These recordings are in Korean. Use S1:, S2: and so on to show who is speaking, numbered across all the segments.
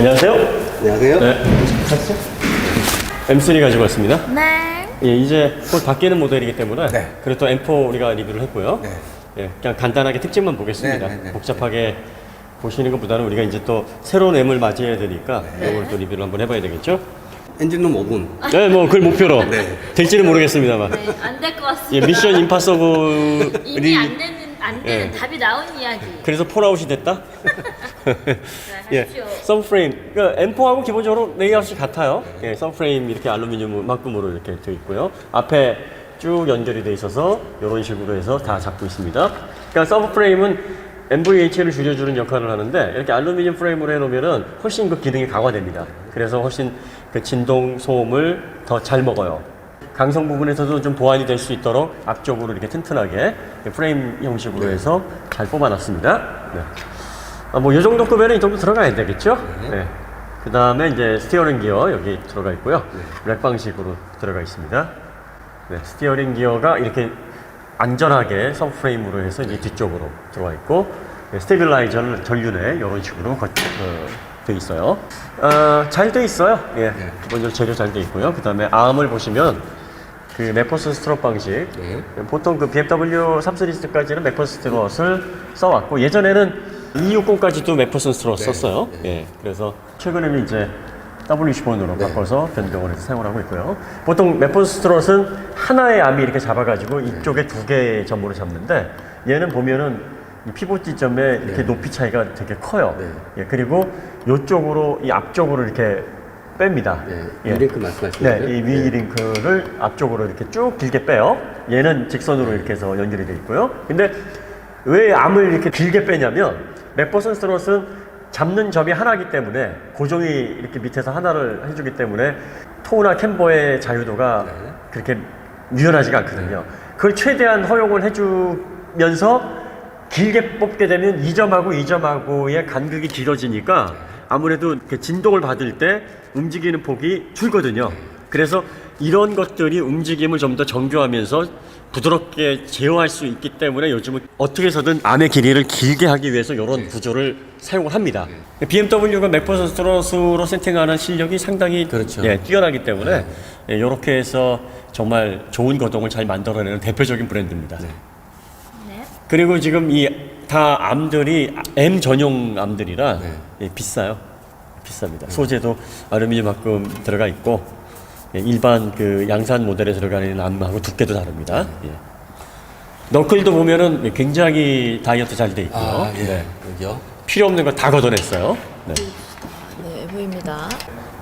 S1: 안녕하세요.
S2: 안녕하세요.
S1: 네. M3 가지고 왔습니다.
S3: 네.
S1: 예, 이제 곧 바뀌는 모델이기 때문에
S2: 네.
S1: 그리고 또 M4 우리가 리뷰를 했고요.
S2: 네.
S1: 예, 그냥 간단하게 특징만 보겠습니다.
S2: 네, 네, 네.
S1: 복잡하게 보시는 것보다는 우리가 이제 또 새로운 M을 맞이해야 되니까 이걸 또 리뷰를 한번 해봐야 되겠죠?
S2: 엔진룸 5분.
S1: 네, 뭐 그걸 목표로
S2: 네.
S1: 될지는 모르겠습니다만.
S3: 네, 안 될 것 같습니다.
S1: 예, 미션 임파서블이
S3: 이미 안 되는
S1: 예.
S3: 답이 나온 이야기.
S1: 그래서 폴아웃이 됐다? 예,
S3: 하십시오.
S1: 서브프레임. 그러니까 M4하고 기본적으로 레이아웃이 같아요. 예, 서브프레임 이렇게 알루미늄 막금으로 이렇게 되어 있고요. 앞에 쭉 연결이 되어 있어서 이런 식으로 해서 다 잡고 있습니다. 그러니까 서브프레임은 NVH를 줄여주는 역할을 하는데 이렇게 알루미늄 프레임으로 해놓으면은 훨씬 그 기능이 강화됩니다. 그래서 훨씬 그 진동 소음을 더 잘 먹어요. 강성 부분에서도 좀 보완이 될 수 있도록 앞쪽으로 이렇게 튼튼하게 프레임 형식으로 해서 잘 뽑아놨습니다. 네. 뭐 이 정도 급에는 이 정도 들어가야 되겠죠? 네. 그 다음에 이제 스티어링 기어 여기 들어가 있고요. 렉 방식으로 들어가 있습니다. 네. 스티어링 기어가 이렇게 안전하게 서브프레임으로 해서 이제 뒤쪽으로 들어와 있고, 네. 스테빌라이저는 전륜에 이런 식으로 돼 있어요. 잘 돼 있어요. 예. 기본적으로 재료 잘 돼 있고요. 그 다음에 암을 보시면 그 맥퍼슨 스트롯 방식.
S2: 네.
S1: 보통 그 BMW 3 시리즈까지는 맥퍼슨 스트롯을 써왔고 예전에는 260까지도 맥퍼슨 스트롯 썼어요. 예. 그래서 최근에는 이제 W10원으로 바꿔서 변경을 해서 사용을 하고 있고요. 보통 맥퍼슨 스트롯은 하나의 암이 이렇게 잡아가지고 이쪽에 두 개의 점으로 잡는데 얘는 보면은 이 피봇 지점에 이렇게 높이 차이가 되게 커요. 예, 그리고 이쪽으로 이 앞쪽으로 이렇게 뺍니다.
S2: 이 링크 말씀하시는 거죠?
S1: 네, 이 위 링크를 앞쪽으로 이렇게 쭉 길게 빼요. 얘는 직선으로 이렇게 해서 연결이 되어 있고요. 근데 왜 암을 이렇게 길게 빼냐면 맥퍼슨 스트롯은 잡는 점이 하나이기 때문에 고정이 이렇게 밑에서 하나를 해주기 때문에 토우나 캠버의 자유도가 그렇게 유연하지가 않거든요. 그걸 최대한 허용을 해주면서 길게 뽑게 되면 이 점하고의 간극이 길어지니까 아무래도 이렇게 진동을 받을 때 움직이는 폭이 줄거든요. 그래서 이런 것들이 움직임을 좀 더 정교하면서 부드럽게 제어할 수 있기 때문에 요즘은 어떻게 해서든 암의 길이를 길게 하기 위해서 이런 구조를 사용을 합니다. BMW가 맥퍼슨 스트롯으로 세팅하는 실력이 상당히
S2: 그렇죠.
S1: 예, 뛰어나기 때문에 이렇게 해서 정말 좋은 거동을 잘 만들어내는 대표적인 브랜드입니다.
S3: 네.
S1: 그리고 지금 이 다 암들이 M 전용 암들이라 예, 비싸요. 비쌉니다. 소재도 알루미늄 합금 들어가 있고 예, 일반 그 양산 모델에 들어가는 암하고 두께도 다릅니다. 예. 너클도 보면은 굉장히 다이어트 잘 돼 있고요. 네.
S2: 여기요.
S1: 필요 없는 거 다 걷어냈어요. 네.
S3: 네, 보입니다.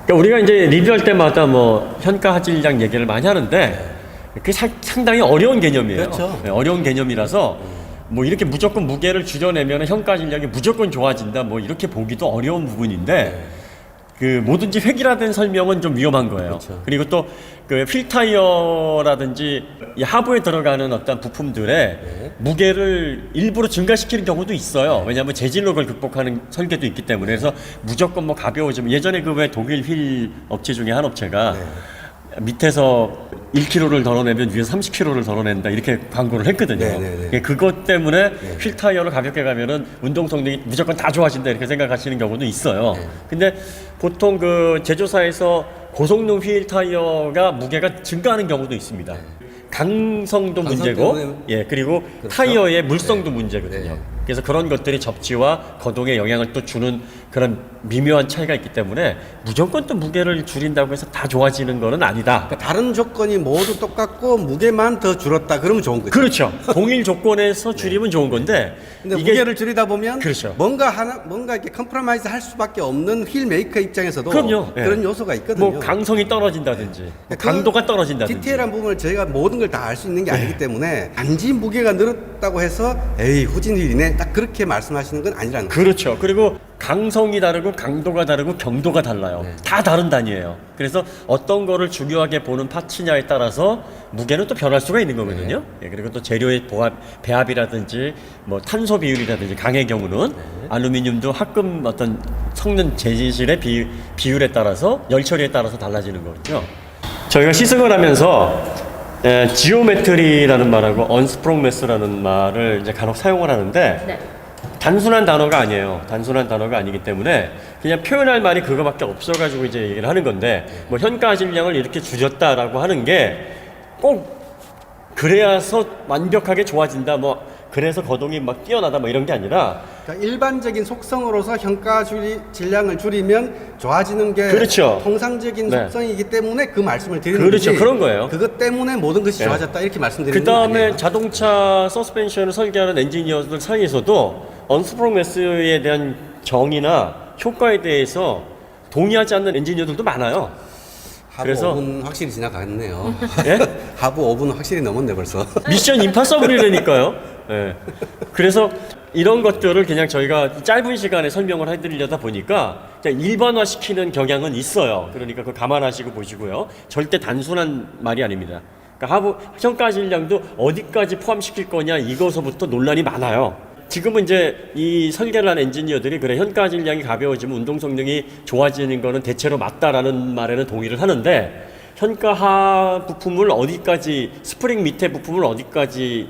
S1: 그러니까 우리가 이제 리뷰할 때마다 뭐 현가 하질량 얘기를 많이 하는데 그게 상당히 어려운 개념이에요.
S2: 그렇죠.
S1: 네, 어려운 개념이라서 뭐 이렇게 무조건 무게를 줄여내면 현가 질량이 무조건 좋아진다 뭐 이렇게 보기도 어려운 부분인데 그 뭐든지 획일화된 설명은 좀 위험한 거예요.
S2: 그렇죠.
S1: 그리고 또 그 휠타이어라든지 이 하부에 들어가는 어떤 부품들의 무게를 일부러 증가시키는 경우도 있어요. 왜냐하면 재질로 그걸 극복하는 설계도 있기 때문에. 그래서 무조건 뭐 가벼워지면 예전에 그 왜 독일 휠 업체 중에 한 업체가 밑에서 1kg를 덜어내면 위에서 30kg를 덜어낸다 이렇게 광고를 했거든요. 예, 그것 때문에 휠 타이어를 가볍게 가면은 운동 성능이 무조건 다 좋아진다 이렇게 생각하시는 경우도 있어요. 근데 보통 그 제조사에서 고성능 휠 타이어가 무게가 증가하는 경우도 있습니다. 강성도 문제고, 예, 그리고 타이어의 물성도 문제거든요. 그래서 그런 것들이 접지와 거동에 영향을 또 주는 그런 미묘한 차이가 있기 때문에 무조건 또 무게를 줄인다고 해서 다 좋아지는 거는 아니다.
S2: 그러니까 다른 조건이 모두 똑같고 무게만 더 줄었다 그러면 좋은 거죠.
S1: 그렇죠. 동일 조건에서 줄이면 좋은 건데
S2: 근데
S1: 이게
S2: 무게를 줄이다 보면
S1: 그렇죠.
S2: 뭔가 이렇게 컴프로마이즈 할 수밖에 없는 휠 메이커 입장에서도
S1: 그럼요.
S2: 그런 요소가 있거든요.
S1: 뭐 강성이 떨어진다든지 뭐 강도가 떨어진다든지
S2: 디테일한 부분을 저희가 모든 걸 다 알 수 있는 게 아니기 때문에 단지 무게가 늘었다고 해서 에이 후진 휠이네 딱 그렇게 말씀하시는 건 아니라는 거죠.
S1: 그렇죠. 그리고 강성이 다르고 강도가 다르고 경도가 달라요. 다 다른 단위예요. 그래서 어떤 거를 중요하게 보는 파츠냐에 따라서 무게는 또 변할 수가 있는 거거든요. 예, 그리고 또 재료의 배합이라든지 뭐 탄소 비율이라든지 강의 경우는 알루미늄도 합금 어떤 섞는 재질의 비율에 따라서 열 처리에 따라서 달라지는 거죠. 저희가 시승을 하면서 지오메트리라는 말하고 언스프롱 매스라는 말을 이제 간혹 사용을 하는데
S3: 네.
S1: 단순한 단어가 아니에요. 단순한 단어가 아니기 때문에 그냥 표현할 말이 그거밖에 없어가지고 이제 얘기를 하는 건데 뭐 현가 질량을 이렇게 줄였다라고 하는 게 꼭 그래야서 완벽하게 좋아진다 뭐 그래서 거동이 막 뛰어나다 뭐 이런 게 아니라
S2: 그러니까 일반적인 속성으로서 질량을 줄이면 좋아지는 게
S1: 그렇죠.
S2: 통상적인
S1: 네.
S2: 속성이기 때문에 그 말씀을 드리는
S1: 그렇죠.
S2: 거지.
S1: 그런 거예요.
S2: 그것 때문에 모든 것이
S1: 네.
S2: 좋아졌다 이렇게 말씀드리는
S1: 그
S2: 건
S1: 다음에
S2: 아니에요.
S1: 자동차 서스펜션을 설계하는 엔지니어들 사이에서도 언스프롱 매스에 대한 정의나 효과에 대해서 동의하지 않는 엔지니어들도 많아요.
S2: 하부
S1: 그래서-
S2: 5분 확실히 지나갔네요.
S1: 예?
S2: 하부 5분 확실히 넘었네 벌써.
S1: 미션 임파서블이라니까요. 예. 그래서 이런 것들을 그냥 저희가 짧은 시간에 설명을 해드리려다 보니까 그냥 일반화시키는 경향은 있어요. 그러니까 그거 감안하시고 보시고요. 절대 단순한 말이 아닙니다. 그러니까 하부 평가 질량도 어디까지 포함시킬 거냐 이거서부터 논란이 많아요. 지금은 이제 이 설계를 한 엔지니어들이 그래 현가 질량이 가벼워지면 운동 성능이 좋아지는 거는 대체로 맞다라는 말에는 동의를 하는데 현가하 부품을 어디까지 스프링 밑에 부품을 어디까지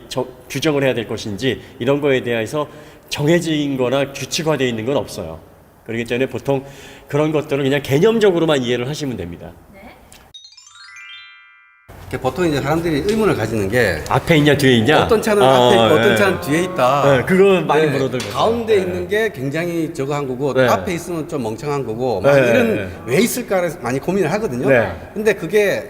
S1: 규정을 해야 될 것인지 이런 거에 대해서 정해진 거나 규칙화되어 있는 건 없어요. 그렇기 때문에 보통 그런 것들은 그냥 개념적으로만 이해를 하시면 됩니다.
S2: 보통 이제 사람들이 의문을 가지는 게
S1: 앞에 있냐 뒤에 있냐?
S2: 어떤 차는 앞에 있고 어떤
S1: 예.
S2: 차는 뒤에 있다.
S1: 네, 그거 많이
S2: 네,
S1: 물어들고
S2: 가운데
S1: 네.
S2: 있는 게 굉장히 저거 한 거고
S1: 네.
S2: 앞에 있으면 좀 멍청한 거고 막
S1: 네,
S2: 이런
S1: 네.
S2: 왜 있을까 많이 고민을 하거든요.
S1: 네.
S2: 근데 그게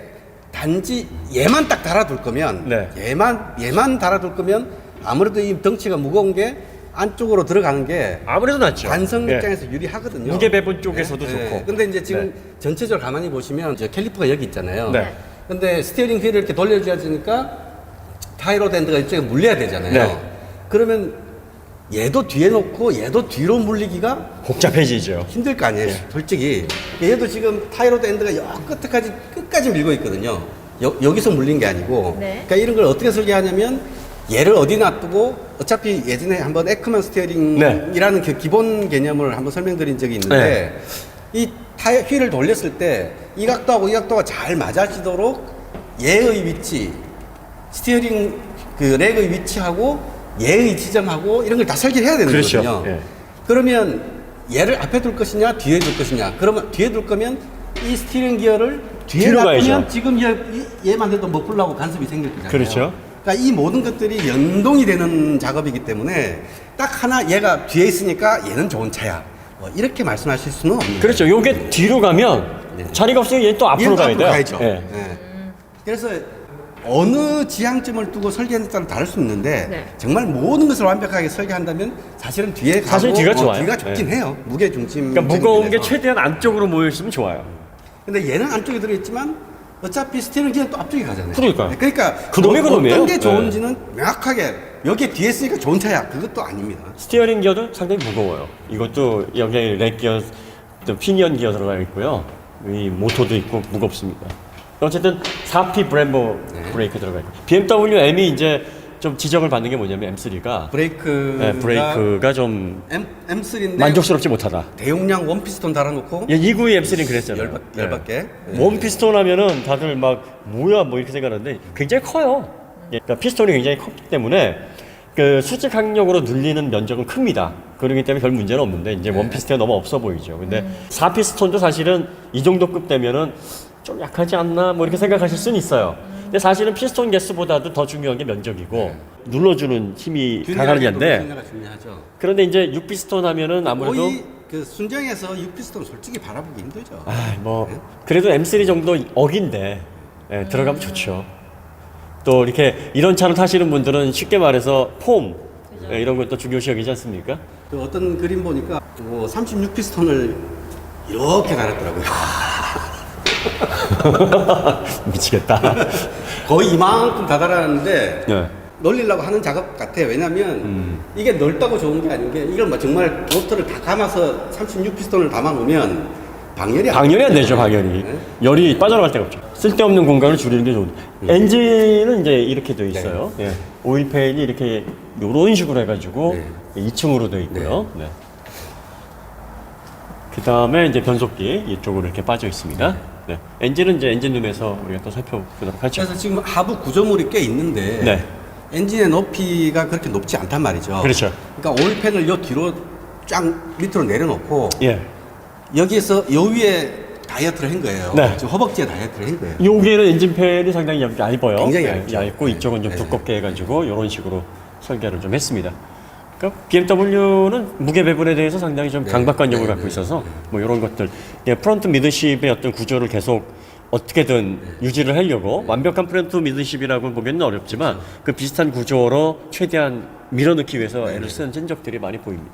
S2: 단지 얘만 딱 달아둘 거면
S1: 네.
S2: 얘만 달아둘 거면 아무래도 이 덩치가 무거운 게 안쪽으로 들어가는 게
S1: 아무래도 낫죠.
S2: 관성
S1: 예.
S2: 입장에서 유리하거든요.
S1: 무게 배분 쪽에서도
S2: 네.
S1: 좋고.
S2: 네. 근데 이제 지금
S1: 네.
S2: 전체적으로 가만히 보시면 저 캘리퍼가 여기 있잖아요.
S1: 네.
S2: 근데 스티어링 휠을 이렇게 돌려줘야지니까 타이로드 핸드가 이쪽에 물려야 되잖아요.
S1: 네.
S2: 그러면 얘도 뒤에 놓고 얘도 뒤로 물리기가
S1: 복잡해지죠.
S2: 힘들 거 아니에요. 솔직히 얘도 지금 타이로드 핸드가 여 끝까지 밀고 있거든요. 여기서 물린 게 아니고.
S3: 네.
S2: 그러니까 이런 걸 어떻게 설계하냐면 얘를 어디 놔두고 어차피 예전에 한번 에크먼 스티어링이라는 그 기본 개념을 한번 설명드린 적이 있는데 이 휠을 돌렸을 때 이 각도하고 이 각도가 잘 맞아지도록 얘의 위치, 스티어링 그 렉의 위치하고 얘의 지점하고 이런 걸 다 설계해야 되는
S1: 그렇죠.
S2: 거거든요.
S1: 예.
S2: 그러면 얘를 앞에 둘 것이냐 뒤에 둘 것이냐. 그러면 뒤에 둘 거면 이 스티어링 기어를 뒤에
S1: 뒤로
S2: 놔두면
S1: 가야죠.
S2: 지금 얘만 해도 먹으려고 간섭이 생길 거잖아요.
S1: 그렇죠.
S2: 그러니까 이 모든 것들이 연동이 되는 작업이기 때문에 딱 하나 얘가 뒤에 있으니까 얘는 좋은 차야. 뭐 이렇게 말씀하실 수는 없는
S1: 그렇죠. 요게 뒤로 가면
S2: 네.
S1: 자리가 없으면 얘 또 앞으로
S2: 얘는
S1: 가야
S2: 앞으로
S1: 돼요.
S2: 가야죠.
S1: 예.
S2: 예. 그래서 어느 지향점을 두고 설계하는 따라 다를 수 있는데
S3: 네.
S2: 정말 모든 것을 완벽하게 설계한다면 사실은 뒤에 가고
S1: 사실 뒤가 좋아요.
S2: 뒤가 좋긴
S1: 네.
S2: 해요. 무게 중심.
S1: 그러니까 무거운 게 최대한 안쪽으로 모여 있으면 좋아요.
S2: 근데 얘는 안쪽에 들어있지만 어차피 스티어링 기어는 또 앞쪽에 가잖아요.
S1: 그러니까요.
S2: 네, 그러니까
S1: 그놈이 그놈이에요.
S2: 어떤 게 좋은지는 명확하게 여기에 뒤에 있으니까 좋은 차야. 그것도 아닙니다.
S1: 스티어링 기어도 상당히 무거워요. 이것도 여기에 렉 기어, 또 피니언 기어 들어가 있고요. 이 모터도 있고 무겁습니다. 어쨌든 4P 브렘보 브레이크 들어가 있고 BMW M이 이제 좀 지적을 받는 게 뭐냐면 M3가 브레이크가 좀
S2: M3인데
S1: 만족스럽지 못하다.
S2: 대용량 원피스톤 달아놓고
S1: 예, 292 M3는 그랬잖아요.
S2: 열받게.
S1: 원 피스톤 하면은 다들 막 뭐야 뭐 이렇게 생각하는데 굉장히 커요. 예, 그러니까 피스톤이 굉장히 컸기 때문에 그 수직 항력으로 눌리는 면적은 큽니다. 그렇기 때문에 별 문제는 없는데 이제 원 피스톤이 너무 없어 보이죠. 근데 4피스톤도 사실은 이 정도 급 되면은 좀 약하지 않나 뭐 이렇게 생각하실 수는 있어요. 근데 사실은 피스톤 개수보다도 더 중요한 게 면적이고 눌러주는 힘이 강하냐인데
S2: 균열이 중요하죠.
S1: 그런데 이제 6피스톤 하면은 아무래도
S2: 거의 그 순정에서 6피스톤 솔직히 바라보기 힘들죠.
S1: 뭐 그래도 M3 정도 억인데 예, 들어가면 좋죠. 또 이렇게 이런 차를 타시는 분들은 쉽게 말해서 폼 예, 이런 것도 중요시 여기지 않습니까?
S2: 그 어떤 그림 보니까 뭐 36피스톤을 이렇게 달았더라고요.
S1: 미치겠다.
S2: 거의 이만큼 다 달았는데
S1: 예.
S2: 놀리려고 하는 작업 같아요. 왜냐면 이게 넓다고 좋은 게 아닌 게 이걸 뭐 정말 로터를 다 감아서 36피스톤을 담아 놓으면 방열이
S1: 방열이 안 되죠, 방열이.
S2: 네.
S1: 열이 빠져나갈 데가 없죠. 쓸데없는 공간을 줄이는 게 좋은데. 엔진은 이제 이렇게 되어 있어요. 예. 오일팬이 이렇게 이런 식으로 해가지고 2층으로 되어 있고요. 네. 그 다음에 이제 변속기 이쪽으로 이렇게 빠져 있습니다. 네. 엔진은 이제 엔진룸에서 우리가 또 살펴보도록 하죠.
S2: 그래서 지금 하부 구조물이 꽤 있는데
S1: 네.
S2: 엔진의 높이가 그렇게 높지 않단 말이죠.
S1: 그렇죠.
S2: 그러니까 오일팬을 요 뒤로 쫙 밑으로 내려놓고
S1: 예.
S2: 여기에서 요 위에 다이어트를 한 거예요.
S1: 네.
S2: 지금 허벅지에 다이어트를 한 거예요.
S1: 여기에는 엔진팬이 상당히 얇아요.
S2: 굉장히
S1: 예,
S2: 얇죠.
S1: 얇고
S2: 네.
S1: 이쪽은 좀
S2: 네.
S1: 두껍게 해가지고 이런 식으로 설계를 좀 했습니다. 그러니까 BMW는 무게 배분에 대해서 상당히 좀
S2: 네.
S1: 강박관념을
S2: 네.
S1: 갖고
S2: 네.
S1: 있어서 뭐 이런 것들, 예, 프론트 미드십의 어떤 구조를 계속 어떻게든 유지를 하려고 완벽한 프론트 미드십이라고 보기는 어렵지만 그 비슷한 구조로 최대한 밀어넣기 위해서 애를 쓰는 흔적들이 많이 보입니다.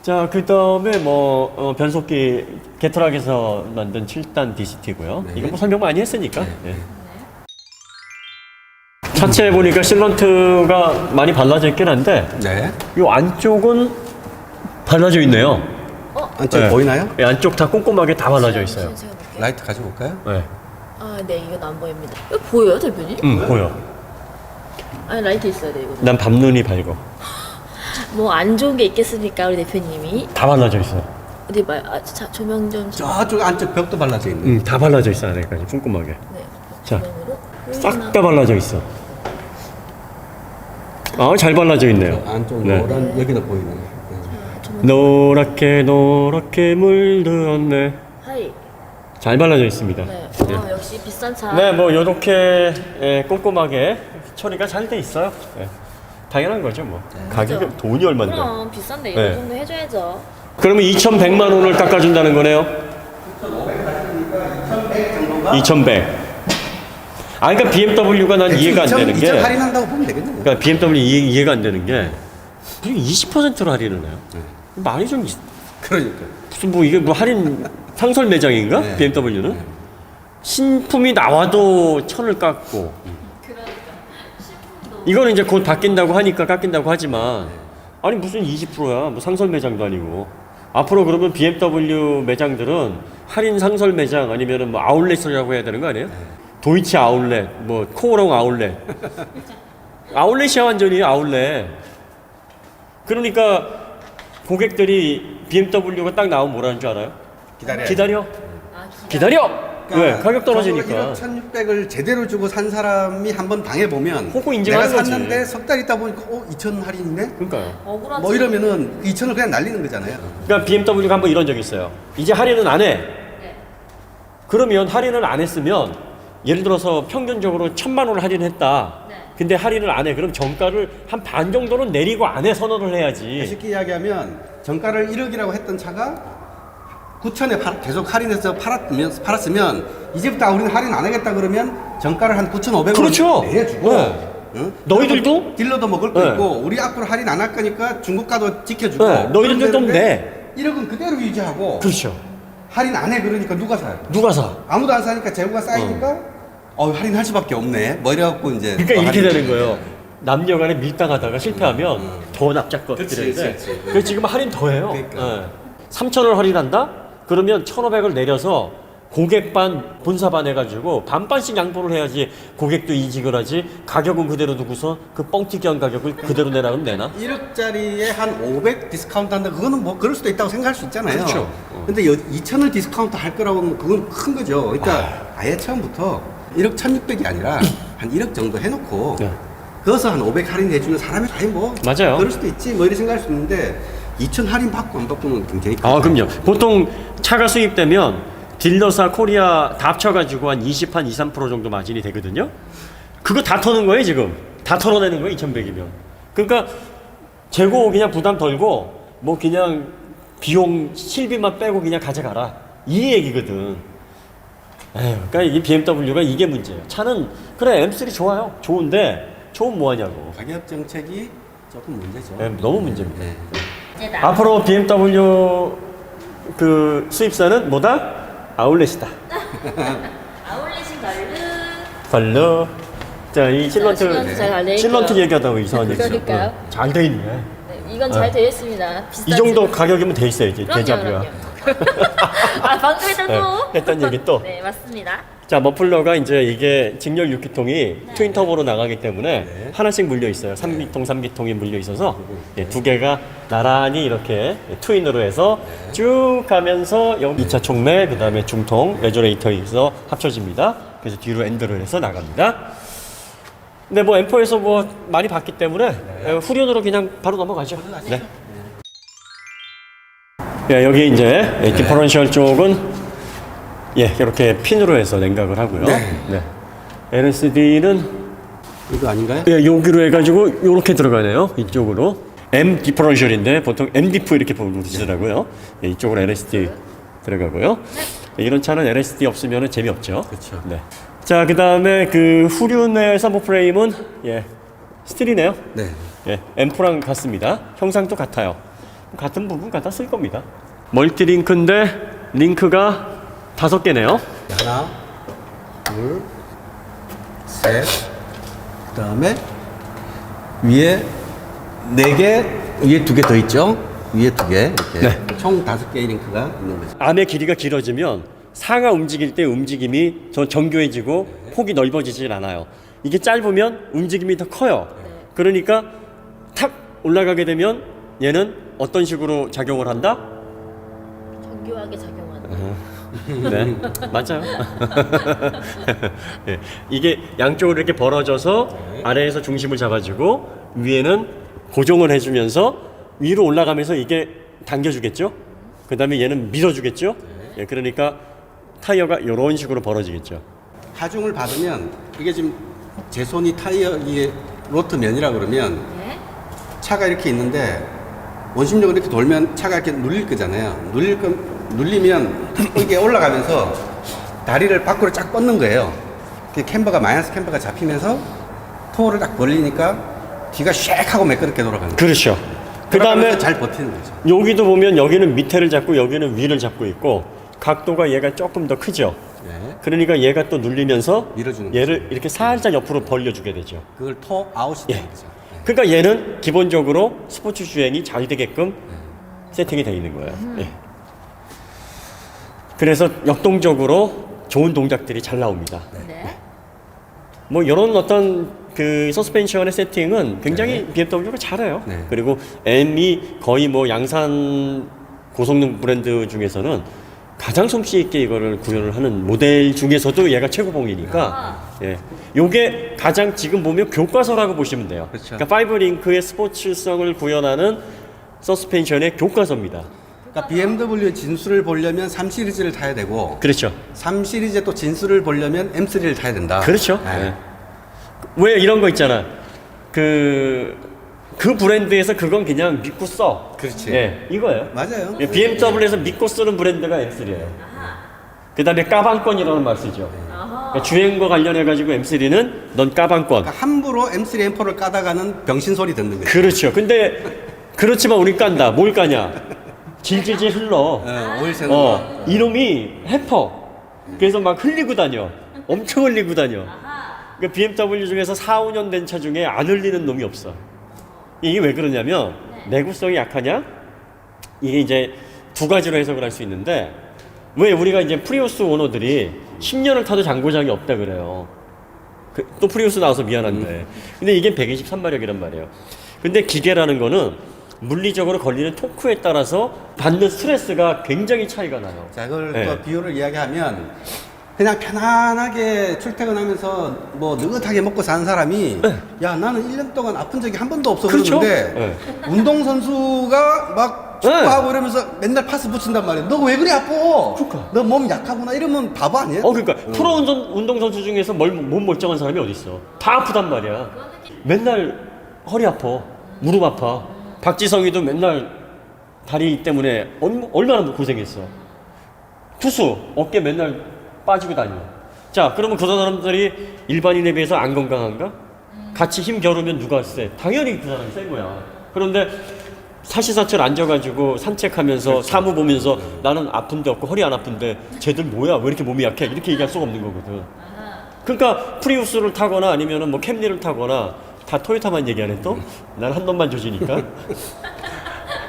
S1: 자, 그 다음에 뭐 변속기 게터락에서 만든 7단 DCT고요.
S2: 네.
S1: 이거 뭐 설명 많이 했으니까. 예. 차체에 보니까 실런트가 많이 발라져 있긴 한데
S2: 네.
S1: 이 안쪽은 발라져 있네요.
S2: 안쪽에
S1: 네.
S2: 보이나요?
S1: 예, 안쪽 다 꼼꼼하게 다 발라져 있어요.
S3: 제가 볼게요.
S2: 라이트 가지고 올까요?
S1: 네.
S3: 아, 네, 이건 안 보입니다. 이거 보여요, 대표님?
S1: 보여.
S3: 아니, 라이트 있어야 돼, 이거.
S1: 난 밤눈이 밝어.
S3: 뭐 안 좋은 게 있겠습니까, 우리 대표님이?
S1: 다 발라져 있어.
S3: 어디 봐요. 아, 자, 조명 좀.
S2: 저쪽 안쪽 벽도 발라져 있네.
S1: 다 발라져 있어 안에까지 꼼꼼하게.
S3: 네.
S1: 자,
S3: 조명으로.
S1: 싹 다 발라져 있어. 아, 잘 발라져 있네요.
S2: 안쪽
S1: 네.
S2: 노란 여기는 보이네요. 네.
S3: 조명.
S1: 노랗게 노랗게 물들었네.
S3: 하이.
S1: 잘 발라져 있습니다.
S3: 네. 아, 역시 비싼 차.
S1: 네, 뭐 이렇게 꼼꼼하게 처리가 잘 돼 있어요. 예. 당연한 거죠, 뭐. 가격이
S3: 그죠?
S1: 돈이 얼마인데.
S3: 그럼 비싼데 이거
S1: 네.
S3: 정도 해줘야죠.
S1: 그러면 2,100만 원을 깎아준다는 거네요. 2,100. 아, 그러니까 BMW가 난 이해가 안 되는 게.
S2: 2천 할인한다고 보면 되겠네요.
S1: 그러니까 BMW 이해가 안 되는 게 20%로 할인을 해요. 많이 좀
S2: 그러니까.
S1: 무슨 뭐 이게 뭐 할인 상설 매장인가?
S2: 네.
S1: BMW는 신품이 나와도 천을 깎고. 이거는 이제 곧 바뀐다고 하니까 깎인다고 하지만 아니 무슨 20%야? 뭐 상설 매장도 아니고. 앞으로 그러면 BMW 매장들은 할인 상설 매장 아니면은 뭐 아울렛이라고 해야 되는 거 아니에요? 도이치 아울렛, 뭐 코오롱 아울렛. 아울렛이야 완전히 아울렛. 그러니까 고객들이 BMW가 딱 나오면 뭐라는 줄 알아요? 기다려.
S3: 아,
S1: 기다려. 왜?
S2: 그러니까
S1: 가격 떨어지니까.
S2: 1억 1,600을 제대로 주고 산 사람이 한번 당해보면
S1: 호구 인정하는
S2: 내가
S1: 거지.
S2: 샀는데 석 달 있다 보니까 2,000 할인이네?
S1: 그러니까요.
S3: 억울하지.
S2: 뭐 이러면은 2,000을 그냥 날리는 거잖아요.
S1: 그러니까 BMW가 한번 이런 적이 있어요. 이제 할인은 안 해.
S3: 네.
S1: 그러면 할인을 안 했으면 예를 들어서 평균적으로 1,000만 원을 할인했다.
S3: 네.
S1: 근데 할인을 안 해. 그럼 정가를 한 반 정도는 내리고 안 해 선언을 해야지.
S2: 쉽게 이야기하면 정가를 1억이라고 했던 차가 9,000에 계속 할인해서 팔았으면 이제부터 우리는 할인 안 하겠다 그러면 정가를 한 9,500원
S1: 그렇죠.
S2: 내주고
S1: 네.
S2: 응?
S1: 너희들도?
S2: 딜러도 먹을 거
S1: 네.
S2: 있고 우리 앞으로 할인 안 할 거니까 중고가도 지켜주고
S1: 네, 너희들도 좀 내.
S2: 1억은 그대로 유지하고
S1: 그렇죠.
S2: 할인 안 해 그러니까 누가 사요?
S1: 누가 사?
S2: 아무도 안 사니까 재고가 쌓이니까 할인할 수밖에 없네 뭐 이래갖고 이제
S1: 그러니까
S2: 또
S1: 이렇게
S2: 할인-
S1: 되는 거예요. 남녀간에 밀당하다가 실패하면 더 납작거리는데
S2: 그치.
S1: 그래서 지금 할인 더 해요.
S2: 그러니까.
S1: 3,000원 할인한다? 그러면 1,500을 내려서 고객 반 본사 반 해가지고 반반씩 양보를 해야지 고객도 이직을 하지. 가격은 그대로 두고서 그 뻥튀기한 가격을 그대로 내라면 내나?
S2: 1억짜리에 한 500 디스카운트 한다 그거는 뭐 그럴 수도 있다고 생각할 수 있잖아요.
S1: 그렇죠.
S2: 근데 2,000을 디스카운트 할 거라고 하면 그건 큰 거죠. 그러니까 아예 처음부터 1억 1,600이 아니라 한 1억 정도 해놓고
S1: 네.
S2: 그것서 한 500 할인해주는 사람이 아니 뭐
S1: 맞아요.
S2: 그럴 수도 있지 뭐 이렇게 생각할 수 있는데 2,000 할인 받고 안 받고는 굉장히
S1: 아, 그럼요. 보통 차가 수입되면 딜러사 코리아 다 합쳐가지고 한 20, 한 2, 3% 정도 마진이 되거든요. 그거 다 터는 거예요, 지금. 다 털어내는 거예요, 2,100이면. 그러니까 재고 그냥 부담 덜고 뭐 그냥 비용 실비만 빼고 그냥 가져가라. 이 얘기거든. 에휴, 그러니까 이 BMW가 이게 문제예요. 차는 그래 M3 좋아요. 좋은데 좋은 뭐 하냐고.
S2: 가격 정책이 조금 문제죠.
S1: 예, 너무 문제입니다.
S2: 네.
S3: 이제 나.
S1: 앞으로 BMW 그 수입사는 뭐다? 아울렛이다.
S3: 아울렛인 걸로.
S1: 걸로. 자, 이 실런트
S3: 실런트 잘돼 있고요.
S1: 실런트 얘기하다가 이상한 얘기.
S3: 그러니까요.
S1: 잘 돼 있네.
S3: 네, 이건 잘 되어 있습니다. 비싼
S1: 이 정도
S3: 제품.
S1: 가격이면 돼 있어야지.
S3: 그럼요,
S1: 대자뷰야.
S3: 그럼요. 아, 방금 했던 또.
S1: 네, 했던 얘기 또.
S3: 네, 맞습니다.
S1: 자, 머플러가 이제 이게 직렬 6기통이 트윈 터보로 나가기 때문에
S2: 네.
S1: 하나씩 물려 있어요. 3기통, 3기통이 물려 있어서 두 개가 나란히 이렇게 트윈으로 해서 쭉 가면서 2차 촉매, 그 다음에 중통, 레저레이터에서 합쳐집니다. 그래서 뒤로 엔드를 해서 나갑니다. 근데 뭐 M4에서 뭐 많이 봤기 때문에 후륜으로 그냥 바로 넘어가죠. 네. 예, 여기 이제 디퍼런셜 쪽은 이렇게 핀으로 해서 냉각을 하고요. 네. LSD는
S2: 이거 아닌가요?
S1: 여기로 해가지고 이렇게 들어가네요. 이쪽으로 M 디퍼런셜인데 보통 M 디프 이렇게 부르시더라고요. 이쪽으로 LSD 들어가고요. 이런 차는 LSD 없으면 재미없죠.
S2: 그렇죠.
S1: 네. 자, 그 다음에 그 후륜의 서브 프레임은 스틸이네요.
S2: 네.
S1: M4랑 같습니다. 형상도 같아요. 같은 부분 갖다 쓸 겁니다. 멀티 링크인데 링크가 5개네요.
S2: 하나, 둘, 셋. 그다음에 위에 4개, 위에 2개 더 있죠? 위에 2개 이렇게
S1: 네.
S2: 총 5개의 링크가 있는 거죠.
S1: 암의 길이가 길어지면 상하 움직일 때 움직임이 더 정교해지고 폭이 넓어지질 않아요. 이게 짧으면 움직임이 더 커요. 그러니까 탁 올라가게 되면 얘는 어떤 식으로 작용을 한다?
S3: 정교하게 작용하는.
S1: 네, 맞아요. 이게 양쪽으로 이렇게 벌어져서 아래에서 중심을 잡아주고 위에는 고정을 해주면서 위로 올라가면서 이게 당겨주겠죠. 그 다음에 얘는 밀어주겠죠. 그러니까 타이어가 이런 식으로 벌어지겠죠.
S2: 하중을 받으면 이게 지금 제 손이 타이어 이게 로트 면이라 그러면
S3: 네.
S2: 차가 이렇게 있는데 원심력으로 이렇게 돌면 차가 이렇게 눌릴 거잖아요. 눌리면 이게 올라가면서 다리를 밖으로 쫙 뻗는 거예요. 캠버가 마이너스 캠버가 잡히면서 토어를 딱 벌리니까 뒤가 쉑 하고 매끄럽게 돌아가는 거예요.
S1: 그렇죠. 그 다음에
S2: 잘 버티는 거죠.
S1: 여기도 보면 여기는 밑에를 잡고 여기는 위를 잡고 있고 각도가 얘가 조금 더 크죠.
S2: 네.
S1: 그러니까 얘가 또 눌리면서
S2: 밀어주는
S1: 얘를 이렇게 살짝 옆으로 벌려주게 되죠.
S2: 그걸 토 아웃이 되는 거죠.
S1: 그러니까 얘는 기본적으로 스포츠 주행이 잘 되게끔 세팅이 되어 있는 거예요. 그래서 역동적으로 좋은 동작들이 잘 나옵니다.
S3: 네.
S1: 뭐 이런 어떤 그 서스펜션의 세팅은 굉장히 BMW가 잘해요.
S2: 네.
S1: 그리고 M이 거의 뭐 양산 고성능 브랜드 중에서는 가장 솜씨 있게 이거를 구현을 하는 모델 중에서도 얘가 최고봉이니까 요게 가장 지금 보면 교과서라고 보시면 돼요.
S2: 그렇죠.
S1: 그러니까 5링크의 스포츠성을 구현하는 서스펜션의 교과서입니다.
S2: 그러니까 BMW의 진수를 보려면 3 시리즈를 타야 되고
S1: 그렇죠.
S2: 3 시리즈의 또 진수를 보려면 M3를 타야 된다.
S1: 그렇죠.
S2: 네.
S1: 왜 이런 거 있잖아. 그 브랜드에서 그건 그냥 믿고 써.
S2: 그렇지.
S1: 이거예요.
S2: 맞아요.
S1: BMW에서 믿고 쓰는 브랜드가 M3예요. 그 다음에 까방권이라는 말 쓰죠. 그러니까 주행과 관련해가지고 M3는 넌 까방권.
S2: 그러니까 함부로 M3, M4를 까다가는 병신 소리 듣는 거죠.
S1: 그렇죠. 근데 그렇지만 우린 깐다. 뭘 까냐? 질질질 흘러.
S2: 오일 새는 거.
S1: 이놈이 해퍼. 그래서 막 흘리고 다녀. 엄청 흘리고 다녀. 그러니까 BMW 중에서 4, 5년 된 차 중에 안 흘리는 놈이 없어. 이게 왜 그러냐면 내구성이 약하냐? 이게 이제 두 가지로 해석을 할 수 있는데 왜 우리가 이제 프리우스 오너들이 10년을 타도 장고장이 없다 그래요. 또 프리우스 나와서 미안한데. 근데 이게 123마력이란 말이에요. 근데 기계라는 거는 물리적으로 걸리는 토크에 따라서 받는 스트레스가 굉장히 차이가 나요.
S2: 자, 이걸 또 비유를 이야기하면 그냥 편안하게 출퇴근하면서 뭐 느긋하게 먹고 사는 사람이 야 나는 1년 동안 아픈 적이 한 번도 없어
S1: 그렇죠?
S2: 그러는데 운동선수가 막 축구하고 이러면서 맨날 파스 붙인단 말이야. 너 왜 그래 아파?
S1: 그러니까.
S2: 너 몸 약하구나 이러면 바보 아니야?
S1: 그러니까 프로 운동선수 중에서 몸 멀쩡한 사람이 어디 있어? 다 아프단 말이야. 맨날 허리 아파, 무릎 아파. 박지성이도 맨날 다리 때문에 얼마나 고생했어. 투수 어깨 맨날 빠지고 다녀. 자, 그러면 그 사람들이 일반인에 비해서 안 건강한가? 같이 힘 겨루면 누가 세? 당연히 그 사람이 센 거야. 그런데 사시사철 앉아가지고 산책하면서
S2: 그렇죠.
S1: 사무 보면서 나는 아픈데 없고 허리 안 아픈데 쟤들 뭐야? 왜 이렇게 몸이 약해? 이렇게 얘기할 수가 없는 거거든. 그러니까 프리우스를 타거나 아니면은 뭐 캠리를 타거나 다 토요타만 얘기하네 또? 난 한 놈만 조지니까.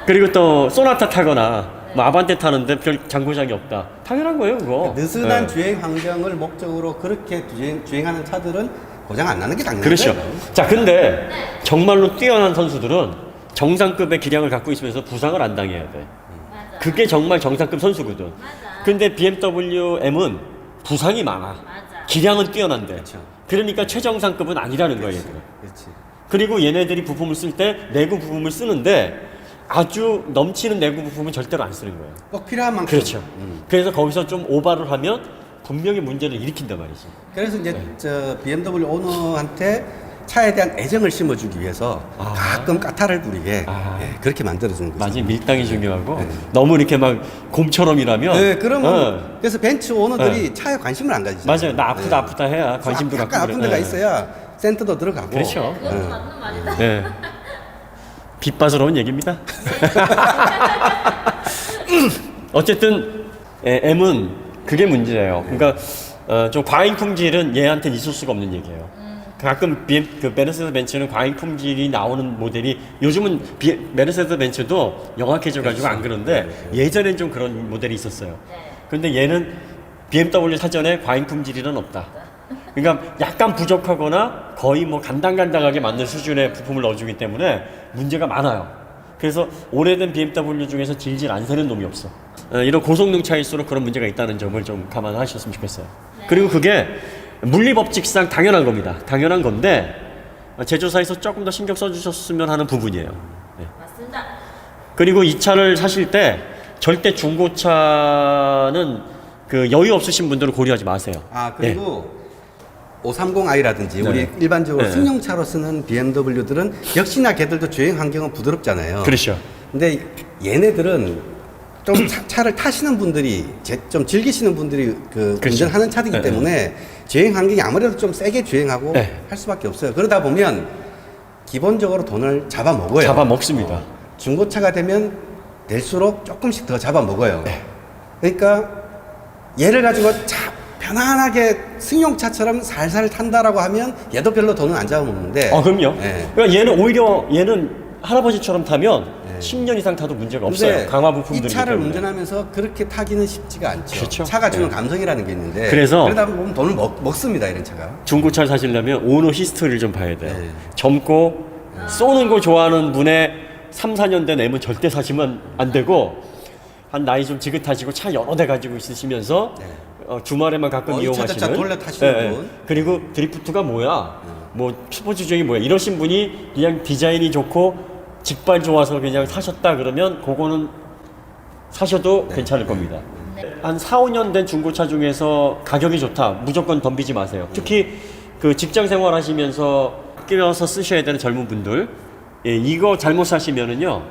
S1: 그리고 또 소나타 타거나 뭐 아반떼 타는데 별 장고장이 없다. 당연한 거예요 그거.
S2: 느슨한 주행 환경을 목적으로 그렇게 주행하는 차들은 고장 안 나는 게 당연한
S1: 그렇죠.
S2: 거예요.
S1: 자, 근데 정말로 뛰어난 선수들은 정상급의 기량을 갖고 있으면서 부상을 안 당해야 돼.
S3: 맞아.
S1: 그게 정말 정상급 선수거든.
S3: 맞아.
S1: 근데 BMW M은 부상이 많아.
S3: 맞아.
S1: 기량은 뛰어난데.
S2: 그렇죠.
S1: 그러니까 최정상급은 아니라는 거예요. 얘들은.
S2: 그렇지.
S1: 그리고 얘네들이 부품을 쓸 때 내구 부품을 쓰는데 아주 넘치는 내구 부품은 절대로 안 쓰는 거예요.
S2: 꼭 필요한 만큼.
S1: 그렇죠. 그래서 거기서 좀 오바를 하면 분명히 문제를 일으킨단 말이지.
S2: 그래서 이제 저 BMW 오너한테 차에 대한 애정을 심어주기 위해서 가끔 까탈을 부리게 예, 그렇게 만들어주는 거죠.
S1: 맞아요. 밀당이 중요하고 너무 이렇게 막 곰처럼 일하면
S2: 네, 그러면 그래서 벤츠 오너들이 차에 관심을 안 가지잖아요.
S1: 맞아요. 나 아프다 아프다 해야 관심도 갖고
S2: 약간 아픈 데가 있어야 센터도 들어가고.
S1: 그렇죠.
S3: 그것도 맞는 말이다.
S1: 네. 빗바스러운 얘기입니다. 어쨌든 M은 그게 문제예요. 그러니까 좀 과잉 품질은 얘한테는 있을 수가 없는 얘기예요. 가끔 그 메르세데스 벤츠는 과잉 품질이 나오는 모델이 요즘은 메르세데스 벤츠도 영악해져가지고 안 그런데 예전엔 좀 그런 모델이 있었어요. 근데 얘는 BMW 사전에 과잉 품질이란 없다. 그러니까 약간 부족하거나 거의 뭐 간당간당하게 만든 수준의 부품을 넣어주기 때문에 문제가 많아요. 그래서 오래된 BMW 중에서 질질 안 새는 놈이 없어. 이런 고성능 차일수록 그런 문제가 있다는 점을 좀 감안하셨으면 좋겠어요. 그리고 그게 물리법칙상 당연한 겁니다. 당연한 건데 제조사에서 조금 더 신경 써주셨으면 하는 부분이에요. 네.
S3: 맞습니다.
S1: 그리고 이 차를 사실 때 절대 중고차는 그 여유 없으신 분들은 고려하지 마세요.
S2: 그리고 530i라든지
S1: 네.
S2: 우리 일반적으로
S1: 네.
S2: 승용차로 쓰는 BMW들은 역시나 걔들도 주행 환경은 부드럽잖아요.
S1: 그렇죠.
S2: 근데 얘네들은 좀 차를 타시는 분들이 좀 즐기시는 분들이 그
S1: 그렇죠.
S2: 운전하는 차들이기
S1: 네,
S2: 때문에 주행 환경이 아무래도 좀 세게 주행하고
S1: 네.
S2: 할 수밖에 없어요. 그러다 보면 기본적으로 돈을 잡아먹어요.
S1: 잡아먹습니다.
S2: 중고차가 되면 될수록 조금씩 더 잡아먹어요.
S1: 네.
S2: 그러니까 얘를 가지고 편안하게 승용차처럼 살살 탄다라고 하면 얘도 별로 돈은 안 잡아먹는데.
S1: 그럼요.
S2: 네.
S1: 그러니까 얘는 오히려 할아버지처럼 타면 10년 이상 타도 문제가 없어요.
S2: 근데
S1: 강화 부품들이
S2: 이 차를 운전하면서 그렇게 타기는 쉽지가 않죠.
S1: 그렇죠.
S2: 차가 주는
S1: 네.
S2: 감성이라는 게 있는데.
S1: 그래서
S2: 그러다 보면 돈을 먹습니다, 이런 차가.
S1: 중고차를 사시려면 오너 히스토리를 좀 봐야 돼요.
S2: 네.
S1: 젊고 쏘는 거 좋아하는 분의 3, 4년 된 M은 절대 사시면 안 되고 한 나이 좀 지긋하시고 차 여러 대 가지고 있으시면서
S2: 네.
S1: 주말에만 가끔
S2: 이
S1: 이용하시는
S2: 차저차 돌려 타시는 분.
S1: 그리고 드리프트가 뭐야 뭐 스포츠 주행이 뭐야 이러신 분이 그냥 디자인이 좋고 직발 좋아서 그냥 사셨다 그러면 그거는 사셔도 괜찮을 겁니다. 한 4, 5년 된 중고차 중에서 가격이 좋다 무조건 덤비지 마세요. 특히 그 직장 생활 하시면서 끼워서 쓰셔야 되는 젊은 분들 이거 잘못 사시면은요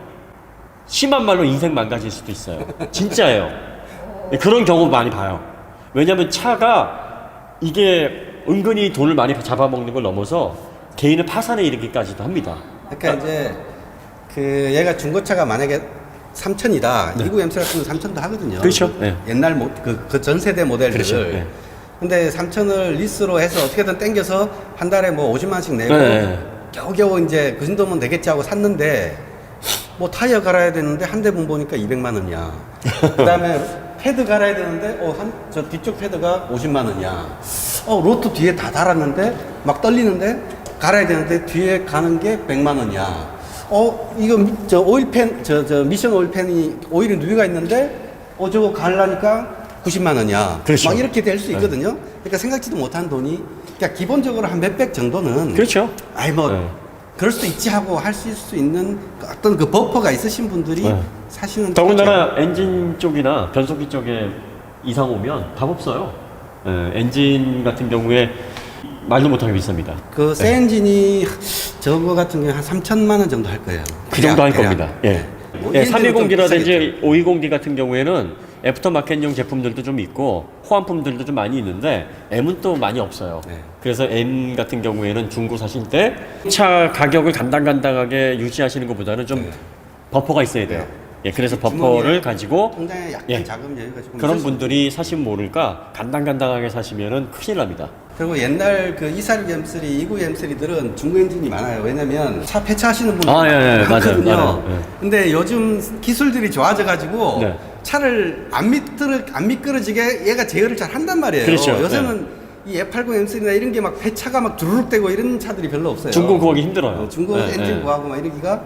S1: 심한 말로 인생 망가질 수도 있어요. 진짜예요. 그런 경우 많이 봐요. 왜냐면 차가 이게 은근히 돈을 많이 잡아먹는 걸 넘어서 개인의 파산에 이르기까지도 합니다.
S2: 그러니까 이제 그 얘가 중고차가 만약에 3천이다. 29M 같은 건 3천도 하거든요.
S1: 그렇죠. 네.
S2: 옛날 그 전 세대 모델들을.
S1: 그렇죠. 네.
S2: 근데 3천을 리스로 해서 어떻게든 땡겨서 한 달에 뭐 50만 원씩 내고
S1: 네.
S2: 겨우겨우 이제 그 정도면 되겠지 하고 샀는데 뭐 타이어 갈아야 되는데 한 대분 보니까 200만 원이야. 그다음에 패드 갈아야 되는데 저 뒤쪽 패드가 50만 원이야. 로또 뒤에 다 달았는데 막 떨리는데 갈아야 되는데 뒤에 가는 게 100만 원이야. 이거 저 오일팬 저 미션 오일팬이 오일이 누유가 있는데 저거 갈라니까 90만 원이야.
S1: 그렇죠.
S2: 막 이렇게 될 수 있거든요. 그러니까 생각지도 못한 돈이 그러니까 기본적으로 한 몇백 정도는
S1: 그렇죠.
S2: 뭐 그럴 수도 있지 하고 할 수 있는 어떤 그 버퍼가 있으신 분들이 사시는
S1: 더군다나 엔진 쪽이나 변속기 쪽에 이상 오면 답 없어요. 엔진 같은 경우에 말도 못하게 비쌉니다.
S2: 그 새 엔진이 저거 같은 경우에 한 3천만 원 정도 할 거예요.
S1: 그 정도 할
S2: 대략.
S1: 겁니다. 예.
S2: 뭐
S1: 320D라든지 520D 같은 경우에는 애프터마켓용 제품들도 좀 있고 호환품들도 좀 많이 있는데 M은 또 많이 없어요.
S2: 네.
S1: 그래서 M 같은 경우에는 중고 사실 때 차 가격을 간당간당하게 유지하시는 것보다는 좀 버퍼가 있어야 돼요. 예, 그래서 버퍼를 가지고
S2: 굉장히 약간
S1: 예.
S2: 자금 여유가 조금
S1: 그런
S2: 있을
S1: 분들이 사시면 모를까 간당간당하게 사시면은 큰일 납니다.
S2: 그리고 옛날 그 246 M3, 292 M3들은 중고 엔진이 많아요. 왜냐면 차 폐차하시는 분들이 많거든요.
S1: 맞아요. 예.
S2: 근데 요즘 기술들이 좋아져가지고
S1: 네.
S2: 차를 안 미끄러지게 얘가 제어를 잘 한단 말이에요.
S1: 그렇죠.
S2: 요새는 이 F80 M3나 이런 게 막 폐차가 막 두루룩 되고 이런 차들이 별로 없어요.
S1: 중고 구하기 힘들어요.
S2: 중고
S1: 예,
S2: 엔진
S1: 예.
S2: 구하고 막 이러기가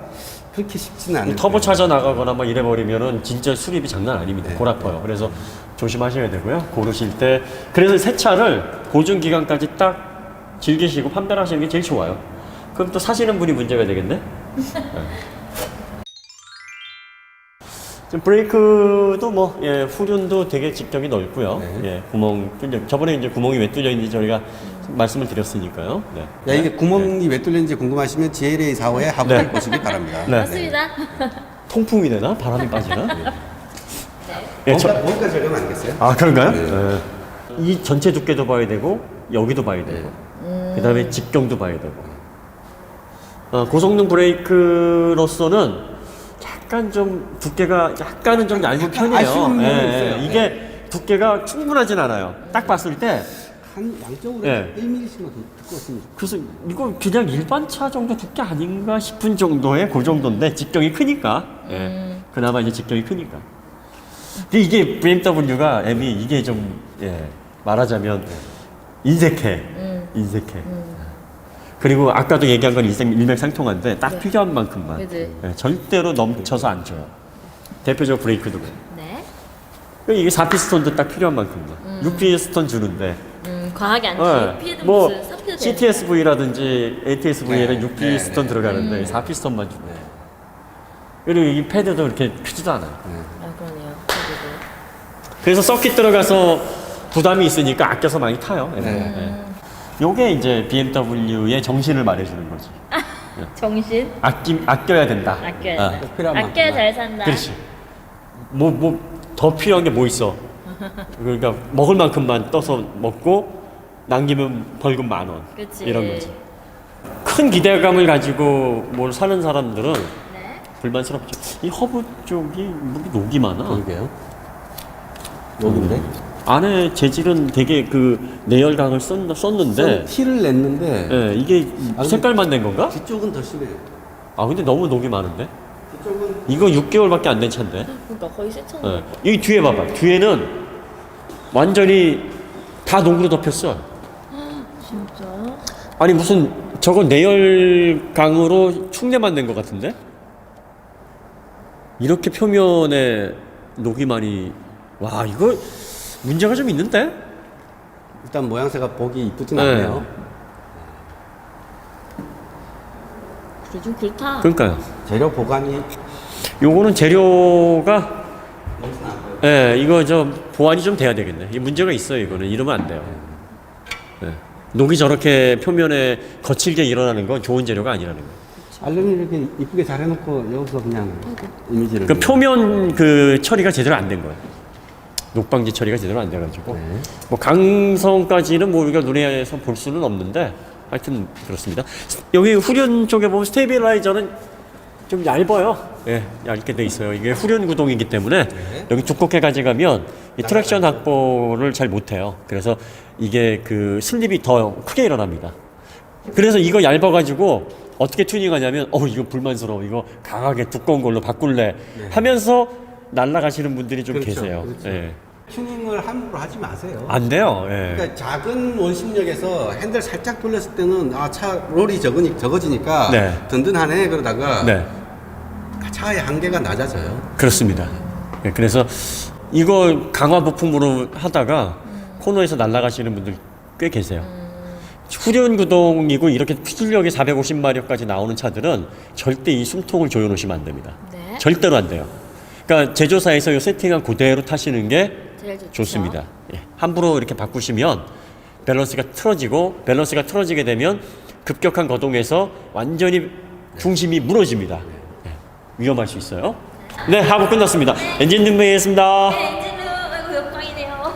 S2: 그렇게 쉽지는 않아요.
S1: 터보 차저 나가거나 막 이래버리면은 진짜 수리비 장난 아닙니다. 골 아파요. 그래서 조심하셔야 되고요. 고르실 때. 그래서 새 차를 보증 기간까지 딱 즐기시고 판별하시는 게 제일 좋아요. 그럼 또 사시는 분이 문제가 되겠네? 지금 브레이크도 뭐, 예, 후륜도 되게 직경이 넓고요.
S2: 네.
S1: 예, 구멍 뚫려, 저번에 이제 구멍이 왜 뚫려 있는지 저희가 말씀을 드렸으니까요. 네.
S2: 야, 이게 구멍이 왜 뚫렸는지 궁금하시면 GLA 4호에 하부를
S1: 네.
S2: 보시기 바랍니다.
S1: 네.
S3: 맞습니다.
S1: 통풍이 되나? 바람이 빠지나? 예,
S2: 뭔가 적용 아니겠어요?
S1: 아, 그런가요?
S2: 네.
S1: 네. 이 전체 두께도 봐야 되고, 여기도 봐야 되고, 그 다음에 직경도 봐야 되고. 고성능 브레이크로서는 약간 좀 두께가 약간은 좀 얇은 편이에요.
S2: 아쉬운 부분이 있어요.
S1: 이게 두께가 충분하진 않아요. 딱 봤을 때.
S2: 한 양쪽으로
S1: 네.
S2: 1mm씩만 더 두꺼웠으면 좋겠어요.
S1: 그래서 이거 그냥 일반 차 정도 두께 아닌가 싶은 정도의 그 정도인데 직경이 크니까. 예. 그나마 이제 직경이 크니까. 근데 이게 BMW가 M이 이게 좀 말하자면 인색해. 인색해. 그리고 아까도 얘기한 건 일맥상통한데 딱
S3: 네.
S1: 필요한 만큼만.
S3: 그치.
S1: 예, 절대로 넘쳐서 안 줘요. 대표적으로 브레이크도 그래.
S3: 네.
S1: 이게 4피스톤도 딱 필요한 만큼만. 6피스톤 주는데.
S3: 과하게 안
S1: 네.
S3: 피해도
S1: 뭐
S3: 무슨 3피도 되는
S1: CTSV라든지 ATSV에는
S2: 네.
S1: 6피스톤
S2: 네.
S1: 들어가는데 4피스톤만 주네. 그리고 이 패드도 그렇게 크지도 않아요.
S3: 아 그러네요.
S1: 그래서 서킷 들어가서 부담이 있으니까 아껴서 많이 타요.
S2: 네.
S1: 요게 이제 BMW의 정신을 말해주는 거지.
S3: 정신
S1: 아껴야 된다.
S3: 아껴야
S1: 아,
S3: 된다.
S2: 필요한
S3: 아껴야
S2: 만큼만.
S3: 잘 산다.
S1: 그렇지. 더 필요한 게 뭐 있어? 그러니까 먹을 만큼만 떠서 먹고 남기면 벌금 10,000원.
S3: 그치.
S1: 이런 거지. 큰 기대감을 가지고 뭘 사는 사람들은
S3: 네.
S1: 불만스럽죠. 이 허브 쪽이 뭐 녹이 많아.
S2: 그러게요. 여기인데?
S1: 안에 재질은 되게 그 내열강을 썼는데
S2: 티를 냈는데
S1: 예, 이게 색깔만 낸 건가?
S2: 뒤쪽은 더 심해요.
S1: 아 근데 너무 녹이 많은데?
S2: 뒤쪽은
S1: 이거 6개월밖에 안 된 차인데?
S3: 그러니까 거의 새 차네.
S1: 예. 여기 뒤에 봐봐. 뒤에는 완전히 다 녹으로 덮였어.
S3: 진짜?
S1: 아니 무슨 저거 내열강으로 흉내만 낸 것 같은데? 이렇게 표면에 녹이 많이 와 이거 문제가 좀 있는데?
S2: 일단 모양새가 보기 이쁘진
S1: 네.
S2: 않네요.
S3: 그래 좀 그렇다.
S1: 그러니까요.
S2: 재료 보관이
S1: 요거는 재료가 이거 좀 보완이 좀 돼야 되겠네. 이 문제가 있어요. 이거는 이러면 안 돼요. 예. 녹이 저렇게 표면에 거칠게 일어나는 건 좋은 재료가 아니라는 거예요.
S2: 알루미늄 이렇게 이쁘게 잘 해놓고 여기서 그냥 이미지를
S1: 그 표면 그 처리가 제대로 안 된 거예요. 녹방지 처리가 제대로 안 돼가지고
S2: 네.
S1: 뭐 강성까지는 뭐 우리가 눈에서 볼 수는 없는데 하여튼 그렇습니다. 여기 후륜 쪽에 보면 스테이빌라이저는 좀 얇아요. 예, 얇게 돼 있어요. 이게 후륜 구동이기 때문에 여기 두껍게 가져가면 이 트랙션 확보를 잘 못해요. 그래서 이게 그 슬립이 더 크게 일어납니다. 그래서 이거 얇아가지고 어떻게 튜닝하냐면 이거 불만스러워. 이거 강하게 두꺼운 걸로 바꿀래 하면서 날아가시는 분들이 좀
S2: 그렇죠,
S1: 계세요.
S2: 그렇죠.
S1: 예.
S2: 튜닝을 함부로 하지 마세요.
S1: 안 돼요. 예.
S2: 그러니까 작은 원심력에서 핸들 살짝 돌렸을 때는 차 롤이 적어지니까
S1: 네.
S2: 든든하네 그러다가
S1: 네.
S2: 차의 한계가 낮아져요.
S1: 그렇습니다. 예, 그래서 이거 강화 부품으로 하다가 코너에서 날아가시는 분들 꽤 계세요. 후륜 구동이고 이렇게 추진력이 450마력까지 나오는 차들은 절대 이 숨통을 조여놓으시면 안 됩니다.
S3: 네.
S1: 절대로 안 돼요. 그러니까 제조사에서 이 세팅한 그대로 타시는 게
S3: 제일 좋죠.
S1: 좋습니다. 예. 함부로 이렇게 바꾸시면 밸런스가 틀어지게 되면 급격한 거동에서 완전히 중심이 무너집니다. 예. 위험할 수 있어요. 네, 하부 끝났습니다. 엔진 등배했습니다.
S3: 네, 엔진룸 아이고 역광이네요.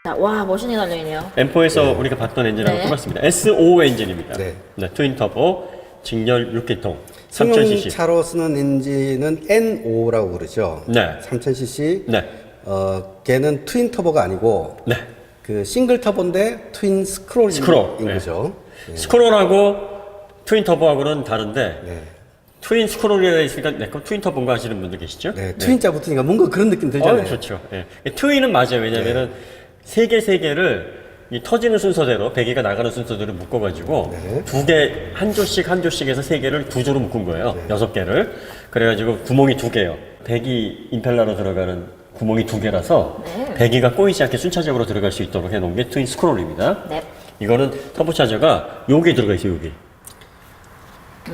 S3: 자, 와 멋있게 달려있네요.
S1: M4에서 우리가 봤던 엔진하고
S3: 네.
S1: 똑같습니다. S5 엔진입니다.
S2: 네.
S1: 트윈 터보, 직렬 6기통, 3000cc.
S2: 승용차로 쓰는 엔진은 N5라고 그러죠.
S1: 네.
S2: 3000cc.
S1: 네,
S2: 걔는 트윈 터보가 아니고
S1: 네.
S2: 그 싱글 터보인데 트윈 스크롤인
S1: 스크롤. 네.
S2: 거죠.
S1: 스크롤하고 트윈 터보하고는 다른데
S2: 네.
S1: 트윈 스크롤이라 있으니까 내거 트윈 터보인가 하시는 분들 계시죠?
S2: 네. 트윈자 붙으니까 뭔가 그런 느낌 들잖아요.
S1: 좋죠. 예. 트윈은 맞아요. 왜냐면은 세 개를 이 터지는 순서대로 배기가 나가는 순서대로 묶어가지고
S2: 네.
S1: 두 개 한 조씩에서 세 개를 두 조로 묶은 거예요. 6개를. 그래가지고 구멍이 2개요. 배기 임펠러로 들어가는 구멍이 두 개라서
S3: 네.
S1: 배기가 꼬이지 않게 순차적으로 들어갈 수 있도록 해놓은 게 트윈 스크롤입니다.
S3: 네.
S1: 이거는 터보차저가 여기에 들어가 있어요, 여기.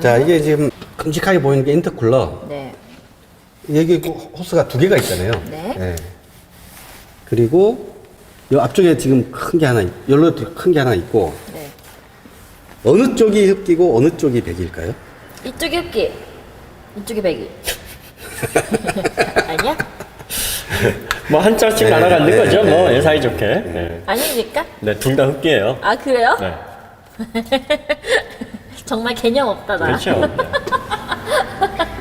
S2: 자, 이게 지금 큼직하게 보이는 게 인터쿨러.
S3: 네.
S2: 여기 호스가 두 개가 있잖아요.
S3: 네.
S2: 그리고 이 앞쪽에 지금 큰 게 하나, 열로 큰 게 하나 있고,
S3: 네.
S2: 어느 쪽이 흡기고 어느 쪽이 배기일까요?
S3: 이쪽이 흡기, 이쪽이 배기. 아니야?
S1: 뭐 한자씩
S2: 네,
S1: 날아가는
S2: 네,
S1: 거죠,
S2: 네,
S1: 뭐.
S2: 네.
S1: 예, 사이좋게. 네.
S3: 아닙니까?
S1: 네, 둘 다 흡기예요.
S3: 아, 그래요?
S1: 네.
S3: 정말 개념 없다, 나.
S1: 그렇죠.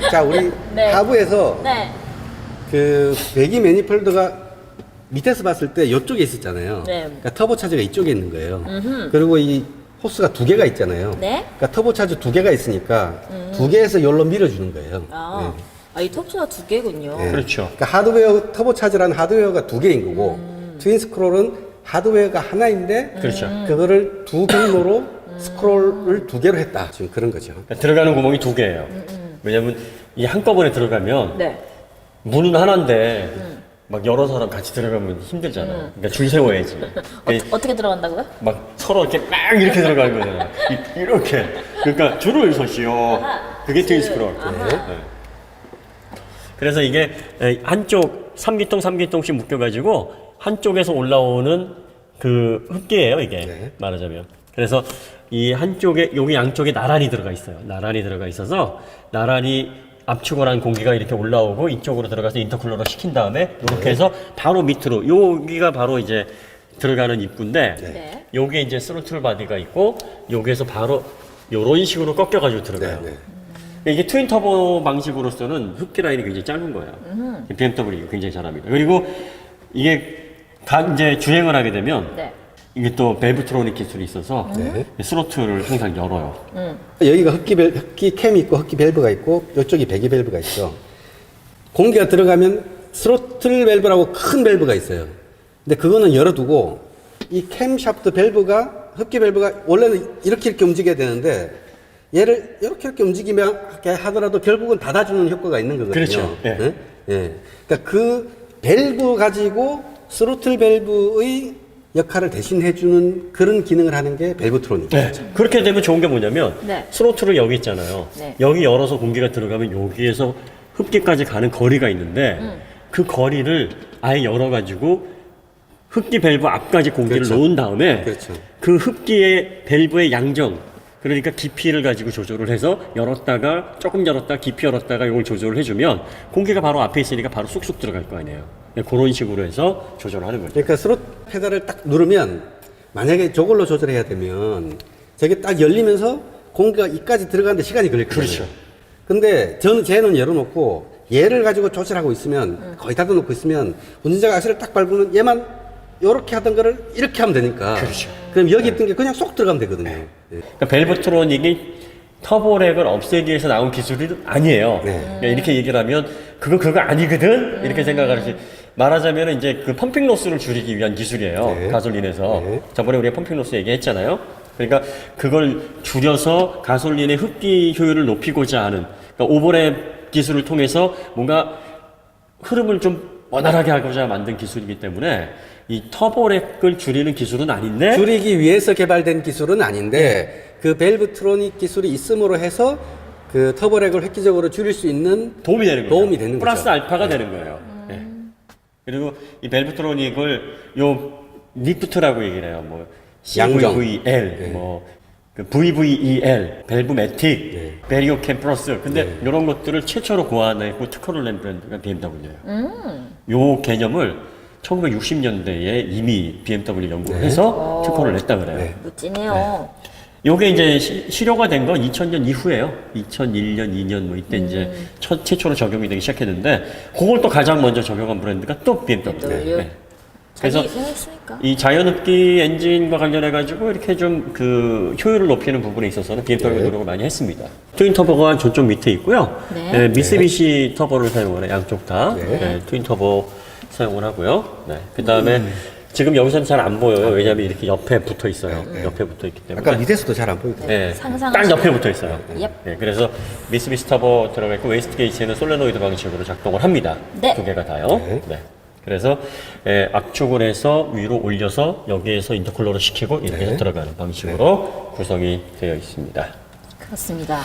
S2: 자, 우리
S3: 네.
S2: 하부에서
S3: 네.
S2: 그 배기 매니폴드가 밑에서 봤을 때 이쪽에 있었잖아요.
S3: 네.
S2: 그러니까 터보차저가 이쪽에 있는 거예요. 그리고 이 호스가 두 개가 있잖아요.
S3: 네.
S2: 그러니까 터보차저 두 개가 있으니까 두 개에서 열로 밀어주는 거예요.
S3: 아, 이 톱수가 두 개군요.
S2: 네.
S1: 그렇죠.
S2: 그러니까 하드웨어, 터보차저라는 하드웨어가 두 개인 거고, 트윈 스크롤은 하드웨어가 하나인데,
S1: 그렇죠.
S2: 그거를 두 경로로 스크롤을 두 개로 했다. 지금 그런 거죠.
S1: 그러니까 들어가는 구멍이 두 개예요. 왜냐면 이 한꺼번에 들어가면
S3: 네.
S1: 문은 하나인데 막 여러 사람 같이 들어가면 힘들잖아요. 그러니까 줄 세워야지.
S3: 어떻게 들어간다고요?
S1: 막 서로 이렇게 막 이렇게 들어가는 거잖아요. 이렇게. 그러니까 줄을 서시오.
S3: 아하.
S1: 그게 트윈
S3: 줄.
S1: 스크롤.
S3: 아하.
S1: 네. 그래서 이게 한쪽 3기통씩 묶여가지고 한쪽에서 올라오는 그 흡기예요, 이게.
S2: 네.
S1: 말하자면. 그래서 이 한쪽에, 여기 양쪽에 나란히 들어가 있어요. 나란히 들어가 있어서 나란히 압축을 한 공기가 이렇게 올라오고 이쪽으로 들어가서 인터쿨러로 식힌 다음에 이렇게 해서 바로 밑으로 여기가 바로 이제 들어가는 입구인데
S3: 네.
S1: 여기에 이제 스로틀 바디가 있고 여기에서 바로 이런 식으로 꺾여가지고 들어가요.
S2: 네,
S1: 이게 트윈 터보 방식으로서는 흡기 라인이 굉장히 짧은 거예요. BMW 굉장히 잘합니다. 그리고 이게 이제 주행을 하게 되면
S3: 네.
S1: 이게 또 밸브트로닉 기술이 있어서
S2: 네.
S1: 스로틀을 항상 열어요.
S2: 여기가 흡기 캠이 있고, 흡기 밸브가 있고, 이쪽이 배기 밸브가 있어. 공기가 들어가면 스로틀 밸브라고 큰 밸브가 있어요. 근데 그거는 열어두고, 이 캠샤프트 밸브가, 흡기 밸브가 원래는 이렇게 움직여야 되는데, 얘를 이렇게 움직이면 하더라도 결국은 닫아주는 효과가 있는 거거든요.
S1: 그렇죠. 예.
S2: 예? 예. 그러니까 그 밸브 가지고 스로틀 밸브의 역할을 대신해주는 그런 기능을 하는 게 밸브트로닉.
S1: 네. 그렇게 되면 좋은 게 뭐냐면
S3: 네.
S1: 스로틀을 여기 있잖아요.
S3: 네.
S1: 여기 열어서 공기가 들어가면 여기에서 흡기까지 가는 거리가 있는데 그 거리를 아예 열어가지고 흡기 밸브 앞까지 공기를
S2: 그렇죠.
S1: 놓은 다음에
S2: 그렇죠.
S1: 그 흡기의 밸브의 양정 그러니까 깊이를 가지고 조절을 해서 열었다가 조금 열었다 깊이 열었다가 이걸 조절을 해주면 공기가 바로 앞에 있으니까 바로 쑥쑥 들어갈 거 아니에요. 그런 식으로 해서 조절을 하는 거죠.
S2: 그러니까 스롯 페달을 딱 누르면 만약에 저걸로 조절해야 되면 저게 딱 열리면서 공기가 이까지 들어가는데 시간이 걸릴 거예요.
S1: 그렇죠.
S2: 근데 쟤는 열어놓고 얘를 가지고 조절하고 있으면 거의 닫아놓고 있으면 운전자가 악셀을 딱 밟으면 얘만 이렇게 하던 거를 이렇게 하면 되니까.
S1: 그렇죠.
S2: 그럼 여기 있던 게 그냥 쏙 들어가면 되거든요. 예.
S1: 그러니까 밸브트로닉이 터보렉을 없애기 위해서 나온 기술이 아니에요.
S2: 네.
S1: 그러니까 이렇게 얘기를 하면 그거 아니거든 이렇게 생각을 하지. 말하자면 이제 그 펌핑 로스를 줄이기 위한 기술이에요.
S2: 네.
S1: 가솔린에서.
S2: 네.
S1: 저번에 우리가 펌핑 로스 얘기했잖아요. 그러니까 그걸 줄여서 가솔린의 흡기 효율을 높이고자 하는 그러니까 오버랩 기술을 통해서 뭔가 흐름을 좀 원활하게 하고자 만든 기술이기 때문에 이 터보렉을 줄이는 기술은 아닌데
S2: 줄이기 위해서 개발된 기술은 아닌데 그 밸브트로닉 기술이 있음으로 해서 그 터보렉을 획기적으로 줄일 수 있는
S1: 도움이 되는 거죠.
S2: 도움이 되는
S1: 플러스
S2: 거죠.
S1: 알파가 되는 거예요. 예. 그리고 이 밸브트로닉을 요 리프트라고 얘기를 해요. 뭐
S2: 양정.
S1: CVVL,
S2: 네.
S1: 그 VVEL, 밸브매틱,
S2: 네.
S1: 베리오캠 플러스. 근데 이런 것들을 최초로 고안했고 특허를 낸 브랜드가 BMW예요. 요 개념을 1960년대에 이미 BMW 연구를 해서 특허를 냈다 그래요.
S2: 네.
S3: 멋지네요.
S1: 요게 이제 실효가 된 건 2000년 이후에요. 2001년, 2년 뭐 이때 이제 최초로 적용이 되기 시작했는데 그걸 또 가장 먼저 적용한 브랜드가 또 BMW. 네. 그래서
S3: 자기 생했으니까.
S1: 이 자연흡기 엔진과 관련해 가지고 이렇게 좀 그 효율을 높이는 부분에 있어서는 BMW 노력을 많이 했습니다. 트윈 터보가 저쪽 밑에 있고요.
S3: 네.
S1: 네, 미쓰비시 터보를 사용하는 양쪽 다
S2: 네.
S1: 트윈 터보 사용을 하고요. 네. 그 다음에 지금 여기서는 잘 안 보여요. 왜냐하면 이렇게 옆에 붙어 있어요. 옆에 붙어 있기 때문에.
S2: 아까 밑에서도 잘 안 보이더라고요.
S1: 네,
S3: 상상하시면-
S1: 딱 옆에 붙어 있어요.
S3: 옙.
S1: 네, 그래서 미쓰비시 터보 들어가 있고 웨이스트 게이트에는 솔레노이드 방식으로 작동을 합니다.
S3: 네.
S1: 두 개가 다요.
S2: 네.
S1: 네. 그래서 압축을 해서 위로 올려서 여기에서 인터쿨러를 시키고 이렇게 해서 들어가는 방식으로 구성이 되어 있습니다.
S3: 그렇습니다.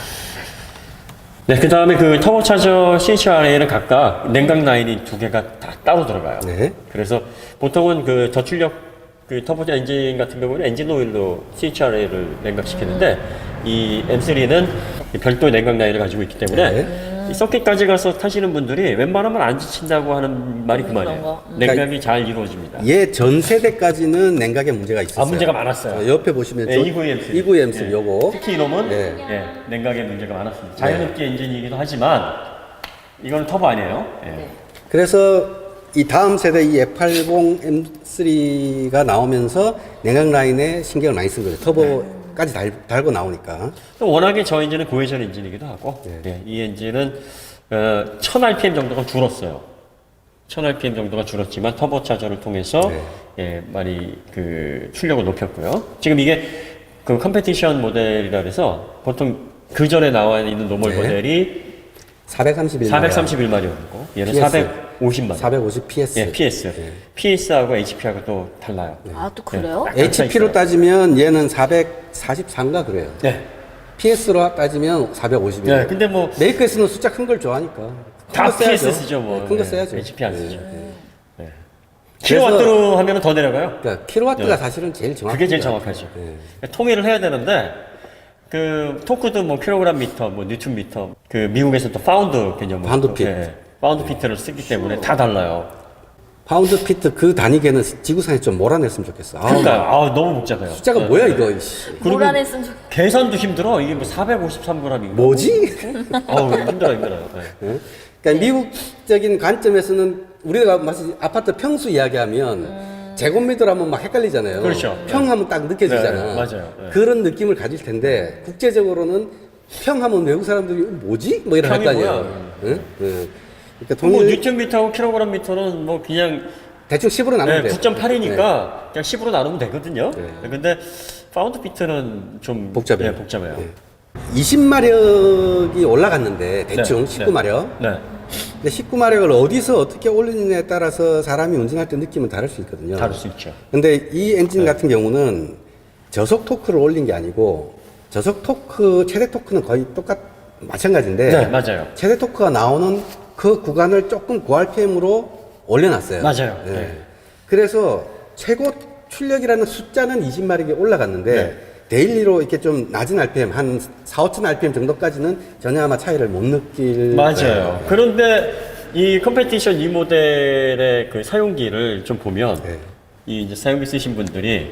S1: 네, 그 다음에 그 터보차저 CHRA는 각각 냉각 라인이 두 개가 다 따로 들어가요.
S2: 네.
S1: 그래서 보통은 그 저출력 그 터보 엔진 같은 경우는 엔진 오일로 CHRA를 냉각시키는데 이 M3는 별도의 냉각 라인을 가지고 있기 때문에 이 서킷까지 가서 타시는 분들이 웬만하면 안 지친다고 하는 말이 그
S3: 그런
S1: 말이에요.
S3: 거.
S1: 냉각이 잘 이루어집니다.
S2: 얘 전 세대까지는 냉각에 문제가 있었어요.
S1: 문제가 많았어요.
S2: 옆에 보시면
S1: 네, 29M3.
S2: 29M3 요거.
S1: 특히 이놈은
S2: 네.
S1: 냉각에 문제가 많았습니다. 자연흡기 엔진이기도 하지만 이거는 터보 아니에요. 예.
S2: 그래서 이 다음 세대 이 F80 M3가 나오면서 냉각 라인에 신경을 많이 쓴 거죠. 터보까지 달고 나오니까.
S1: 또 워낙에 저 엔진은 고회전 엔진이기도 하고 이 엔진은 1000rpm 정도가 줄었어요. 1000rpm 정도가 줄었지만 터보차저를 통해서 많이 그 출력을 높였고요. 지금 이게 그 컴페티션 모델이라 그래서 보통 그 전에 나와 있는 노멀 모델이 431마력이고 얘는
S2: PS.
S1: 450마력.
S2: 450 PS.
S1: 예, PS. PS하고 HP하고 또 달라요.
S3: 아, 또 그래요?
S1: 네.
S2: HP로 따지면 얘는 443가 그래요.
S1: 네.
S2: PS로 따지면 450이에요.
S1: 네, 근데 뭐
S2: 메이커에서는 숫자 큰 걸 좋아하니까.
S1: 다
S2: 큰거 써야죠.
S1: PS 쓰죠, 뭐.
S2: 큰 거 써야죠.
S1: HP 안 쓰죠.
S2: 그래서-
S1: 킬로와트로 하면 더 내려가요.
S2: 그러니까 킬로와트가 사실은 제일 정확해요.
S1: 그게 제일 정확하죠. 통일을 해야 되는데 그 토크도 뭐 킬로그램 미터, 뭐 뉴턴 미터, 그 미국에서 또 파운드 개념으로
S2: 파운드 핏.
S1: 파운드 피트를 쓰기 때문에 다 달라요.
S2: 파운드 피트 그 단위계는 지구상에 좀 몰아냈으면 좋겠어.
S1: 그러니까 너무 복잡해요.
S2: 숫자가
S1: 네.
S2: 뭐야 이거. 이씨.
S3: 몰아냈으면 좋
S1: 계산도 힘들어. 이게 뭐 453g인가?
S2: 뭐지?
S1: 힘들어요. 네.
S2: 예? 그러니까 미국적인 관점에서는 우리가 마치 아파트 평수 이야기하면 제곱미터로 하면 막 헷갈리잖아요.
S1: 그렇죠.
S2: 평하면 딱 느껴지잖아.
S1: 네, 맞아요. 네.
S2: 그런 느낌을 가질 텐데 국제적으로는 평하면 외국 사람들이 뭐지? 뭐 이런 할 거
S1: 평이
S2: 아니야.
S1: 뭐야?
S2: 응? 응. 그러니까
S1: 뭐
S2: 통일
S1: 뉴턴 미터하고 킬로그램 미터는 뭐 그냥
S2: 대충 10으로 나누면 돼요.
S1: 9.8이니까 그냥 10으로 나누면 되거든요. 근데 파운드 피트는 좀
S2: 복잡해요.
S1: 복잡해요.
S2: 20마력이 올라갔는데 대충 19마력.
S1: 네.
S2: 근데 19마력을 어디서 어떻게 올리느냐에 따라서 사람이 운전할 때 느낌은 다를 수 있거든요.
S1: 다를 수 있죠.
S2: 근데 이 엔진 같은 경우는 저속 토크를 올린 게 아니고 저속 토크, 최대 토크는 거의 마찬가지인데
S1: 네, 맞아요.
S2: 최대 토크가 나오는 그 구간을 조금 고RPM으로 올려놨어요.
S1: 맞아요.
S2: 네.
S1: 네.
S2: 그래서 최고 출력이라는 숫자는 20마력이 올라갔는데
S1: 네.
S2: 데일리로 이렇게 좀 낮은 RPM, 한 4, 5천 RPM 정도까지는 전혀 아마 차이를 못 느낄
S1: 맞아요.
S2: 거예요.
S1: 그런데 이 컴페티션 이 모델의 그 사용기를 좀 보면
S2: 네.
S1: 이 이제 사용기 쓰신 분들이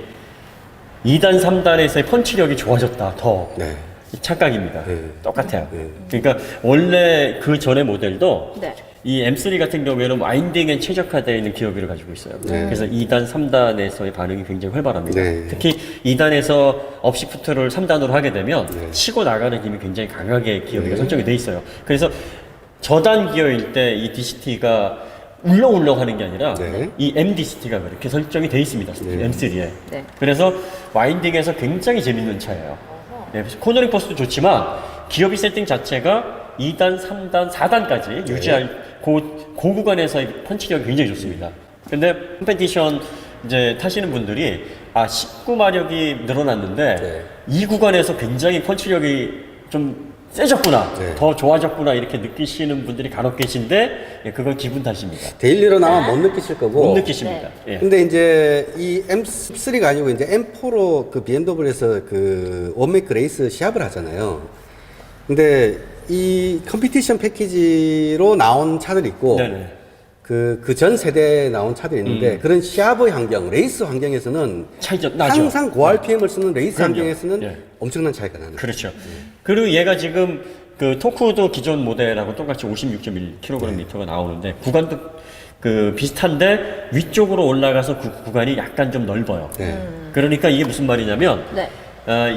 S1: 2단, 3단에서의 펀치력이 좋아졌다. 더.
S2: 네.
S1: 이 착각입니다.
S2: 네.
S1: 똑같아요. 그러니까 원래 그 전의 모델도
S3: 네.
S1: 이 M3 같은 경우에는 와인딩에 최적화되어 있는 기어비를 가지고 있어요. 그래서 2단, 3단에서의 반응이 굉장히 활발합니다.
S2: 네.
S1: 특히 2단에서 업시프트를 3단으로 하게 되면 치고 나가는 힘이 굉장히 강하게 기어비가 설정이 돼 있어요. 그래서 저단 기어일 때 이 DCT가 울렁울렁 하는 게 아니라 이 MDCT가 그렇게 설정이 돼 있습니다. M3에.
S3: 네.
S1: 그래서 와인딩에서 굉장히 재밌는 차예요. 네, 코너링 포스도 좋지만 기어비 세팅 자체가 2단, 3단, 4단까지 유지할 그 구간에서의 펀치력이 굉장히 좋습니다. 근데 컴페티션 이제 타시는 분들이 19마력이 늘어났는데 이 구간에서 굉장히 펀치력이 좀 세졌구나, 더 좋아졌구나 이렇게 느끼시는 분들이 간혹 계신데 그건 기분 탓입니다.
S2: 데일리로 나와 못 느끼실 거고.
S1: 못 느끼십니다. 예.
S2: 근데 이제 이 M3가 아니고 이제 M4로 그 BMW에서 그 원메이크 레이스 시합을 하잖아요. 근데 이 컴피티션 패키지로 나온 차들이 있고
S1: 네네.
S2: 그 전 세대에 나온 차들이 있는데 그런 시합의 환경, 레이스 환경에서는
S1: 차이죠, 나죠.
S2: 항상 고RPM을 쓰는 레이스
S1: 그럼요.
S2: 환경에서는
S1: 예.
S2: 엄청난 차이가 나는 거예요.
S1: 그렇죠. 그리고 얘가 지금 그 토크도 기존 모델하고 똑같이 56.1kgm가 나오는데 구간도 그 비슷한데 위쪽으로 올라가서 그 구간이 약간 좀 넓어요. 그러니까 이게 무슨 말이냐면
S3: 네.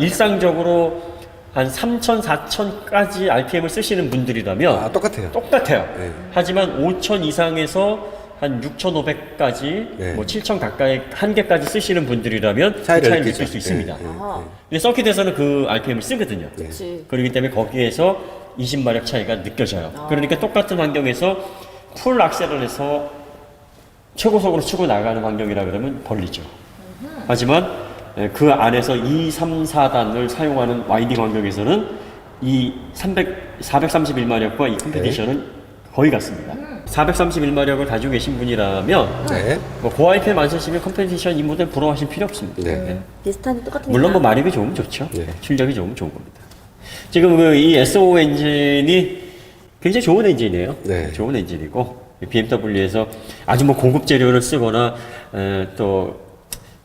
S1: 일상적으로 한 3,000, 4,000까지 RPM을 쓰시는 분들이라면
S2: 똑같아요.
S1: 똑같아요.
S2: 네.
S1: 하지만 5,000 이상에서 한 6,500까지 뭐 7,000 가까이 한 개까지 쓰시는 분들이라면 그
S2: 차이를
S1: 차이를
S2: 느끼죠.
S1: 느낄 수 있습니다.
S3: 아하.
S1: 근데 서킷에서는 그 RPM을 쓰거든요.
S3: 그치.
S1: 그렇기 때문에 거기에서 20마력 차이가 느껴져요. 그러니까 똑같은 환경에서 풀 악셀을 해서 최고속으로 치고 나가는 환경이라 그러면 벌리죠. 하지만 그 안에서 2, 3, 4단을 사용하는 와인딩 환경에서는 이 431마력과 이 컴피티션은 거의 같습니다. 431마력을 가지고 계신 분이라면
S2: 네.
S1: 뭐 고IPM 안 쓰시면 컴피티션 이 모델 부러워하실 필요 없습니다.
S2: 네.
S3: 비슷한 똑같은
S1: 물론 뭐 마력이 좋으면 좋죠.
S2: 네.
S1: 출력이 좋으면 좋은 겁니다. 지금 이 SO 엔진이 굉장히 좋은 엔진이에요.
S2: 네.
S1: 좋은 엔진이고 BMW에서 아주 뭐 고급 재료를 쓰거나 또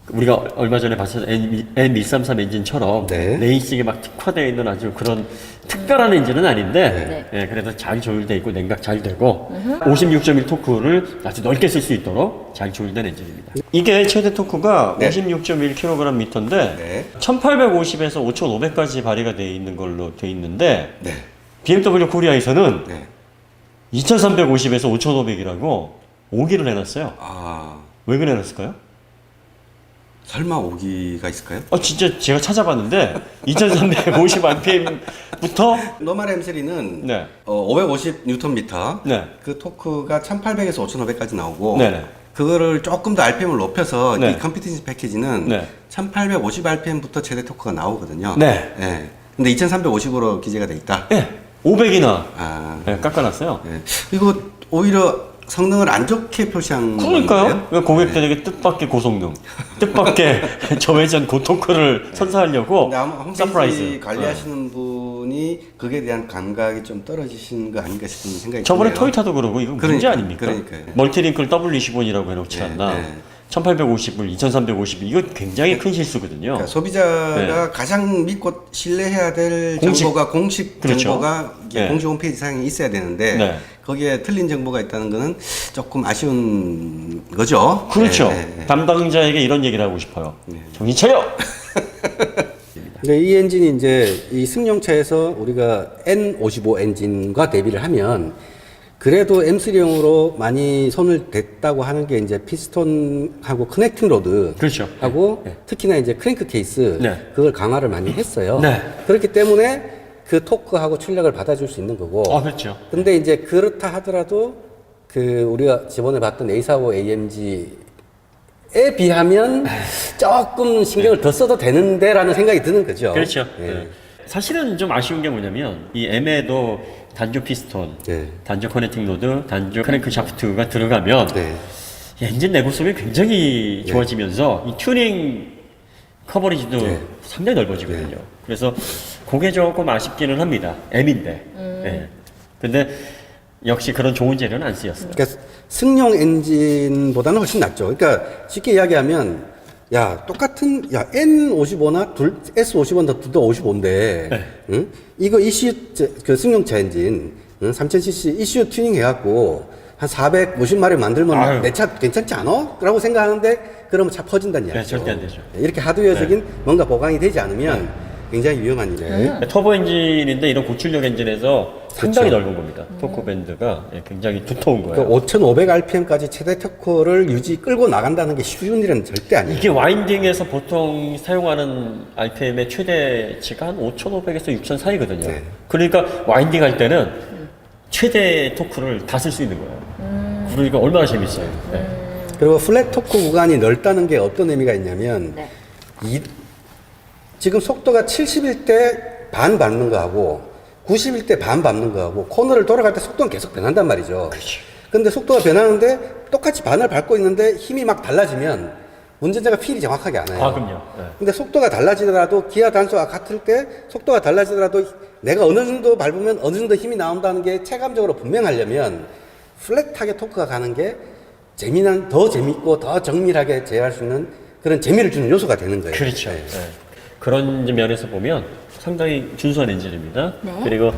S1: 우리가 얼마 전에 봤었던 M133 엔진처럼
S2: 네.
S1: 레이싱에 막 특화되어 있는 아주 그런 특별한 엔진은 아닌데 그래도 잘 조율되어 있고 냉각 잘 되고 56.1 토크를 아주 넓게 쓸 수 있도록 잘 조율된 엔진입니다. 이게 최대 토크가
S2: 네.
S1: 56.1kgm인데
S2: 네.
S1: 1850에서 5500까지 발휘가 되어 있는 걸로 되어 있는데
S2: 네.
S1: BMW 코리아에서는
S2: 네.
S1: 2350에서 5500이라고 5기를 해놨어요.
S2: 아,
S1: 왜 그래 놨을까요?
S2: 설마 오기가 있을까요?
S1: 진짜 제가 찾아봤는데 2350rpm부터
S2: 노멀 M3는
S1: 네.
S2: 550Nm
S1: 네.
S2: 그 토크가 1800에서 5500까지 나오고
S1: 네네.
S2: 그거를 조금 더 RPM을 높여서
S1: 네.
S2: 이 컴피티션 패키지는
S1: 네.
S2: 1850rpm부터 최대 토크가 나오거든요.
S1: 네.
S2: 네. 근데 2350으로 기재가 돼 있다.
S1: 네. 500이나
S2: 아,
S1: 깎아놨어요.
S2: 네. 이거 오히려 성능을 안 좋게 표시한
S1: 그러니까요.
S2: 건데요?
S1: 왜 고객들에게 뜻밖의 고성능, 뜻밖의 저회전 고토크를 선사하려고
S2: 근데 아마 홈페이지
S1: 서프라이즈.
S2: 관리하시는 분이 그에 대한 감각이 좀 떨어지신 거 아닌가 싶은 생각이
S1: 저번에
S2: 드네요.
S1: 토요타도 그러고 이거 문제 아닙니까?
S2: 그러니까요.
S1: 멀티링크를 W25이라고 해놓지
S2: 네,
S1: 않나.
S2: 네.
S1: 1850을 2350 이거 굉장히 큰 실수거든요.
S2: 그러니까 소비자가
S1: 네.
S2: 가장 믿고 신뢰해야 될
S1: 공식.
S2: 정보가 공식
S1: 그렇죠.
S2: 정보가 이게
S1: 네.
S2: 공식 홈페이지 상에 있어야 되는데
S1: 네.
S2: 거기에 틀린 정보가 있다는 거는 조금 아쉬운 거죠.
S1: 그렇죠.
S2: 네, 네, 네.
S1: 담당자에게 이런 얘기를 하고 싶어요. 정신 차려!
S2: 근데 이 엔진이 이제 이 승용차에서 우리가 N55 엔진과 대비를 하면 그래도 M3용으로 많이 손을 댔다고 하는 게 이제 피스톤하고 커넥팅 로드
S1: 그렇죠.
S2: 하고
S1: 네.
S2: 특히나 이제 크랭크 케이스
S1: 네.
S2: 그걸 강화를 많이 했어요.
S1: 네.
S2: 그렇기 때문에 그 토크하고 출력을 받아줄 수 있는 거고.
S1: 그렇죠.
S2: 근데 이제 그렇다 하더라도 그 우리가 저번에 봤던 A45 AMG에 비하면 조금 신경을 더 써도 되는데라는 생각이 드는 거죠.
S1: 그렇죠.
S2: 예.
S1: 네. 사실은 좀 아쉬운 게 뭐냐면 이 M에도 단조 피스톤,
S2: 네.
S1: 단조 커넥팅 로드, 단조 크랭크 샤프트가 들어가면
S2: 네.
S1: 엔진 내구성이 굉장히 좋아지면서 이 튜닝 커버리지도
S2: 네.
S1: 상당히 넓어지거든요. 그래서 그게 조금 아쉽기는 합니다. M인데. 네. 근데 역시 그런 좋은 재료는 안 쓰였어요.
S2: 그러니까 승용 엔진보다는 훨씬 낫죠. 그러니까 쉽게 이야기하면 야 똑같은 야 N55나 S50은 둘 다 55인데 응? 이거 ECU 그 승용차 엔진 3000cc ECU 튜닝 해갖고 한 450마력 만들면
S1: 아유.
S2: 내 차 괜찮지 않아? 라고 생각하는데 그러면 차 퍼진다는 이야기죠.
S1: 절대 안 되죠.
S2: 이렇게 하드웨어적인 뭔가 보강이 되지 않으면 굉장히 위험한 일이에요.
S1: 터보 엔진인데 이런 고출력 엔진에서 상당히
S2: 그렇죠.
S1: 넓은 겁니다. 토크 밴드가 굉장히 두터운 거예요.
S2: 그러니까 5,500rpm까지 최대 토크를 끌고 나간다는 게 쉬운 일은 절대 아니에요.
S1: 이게 와인딩에서 보통 사용하는 RPM의 최대치가 한 5,500에서 6,000 사이거든요.
S2: 네.
S1: 그러니까 와인딩 할 때는 최대 토크를 다 쓸 수 있는 거예요. 그러니까 얼마나 재밌어요. 네.
S2: 그리고 플랫 토크 구간이 넓다는 게 어떤 의미가 있냐면
S3: 네.
S2: 지금 속도가 70일 때 반 밟는 거하고 90일 때 반 밟는 거하고 코너를 돌아갈 때 속도는 계속 변한단 말이죠.
S1: 그렇죠.
S2: 근데 속도가 변하는데 똑같이 반을 밟고 있는데 힘이 막 달라지면 운전자가 필이 정확하게 안 와요.
S1: 그럼요. 네.
S2: 근데 속도가 달라지더라도 기아 단수와 같을 때 속도가 달라지더라도 내가 어느 정도 밟으면 어느 정도 힘이 나온다는 게 체감적으로 분명하려면 플랫하게 토크가 가는 게 더 재밌고 더 정밀하게 제어할 수 있는 그런 재미를 주는 요소가 되는 거예요.
S1: 그렇죠.
S2: 네.
S1: 네. 그런 면에서 보면 상당히 준수한 엔진입니다.
S3: 네.
S1: 그리고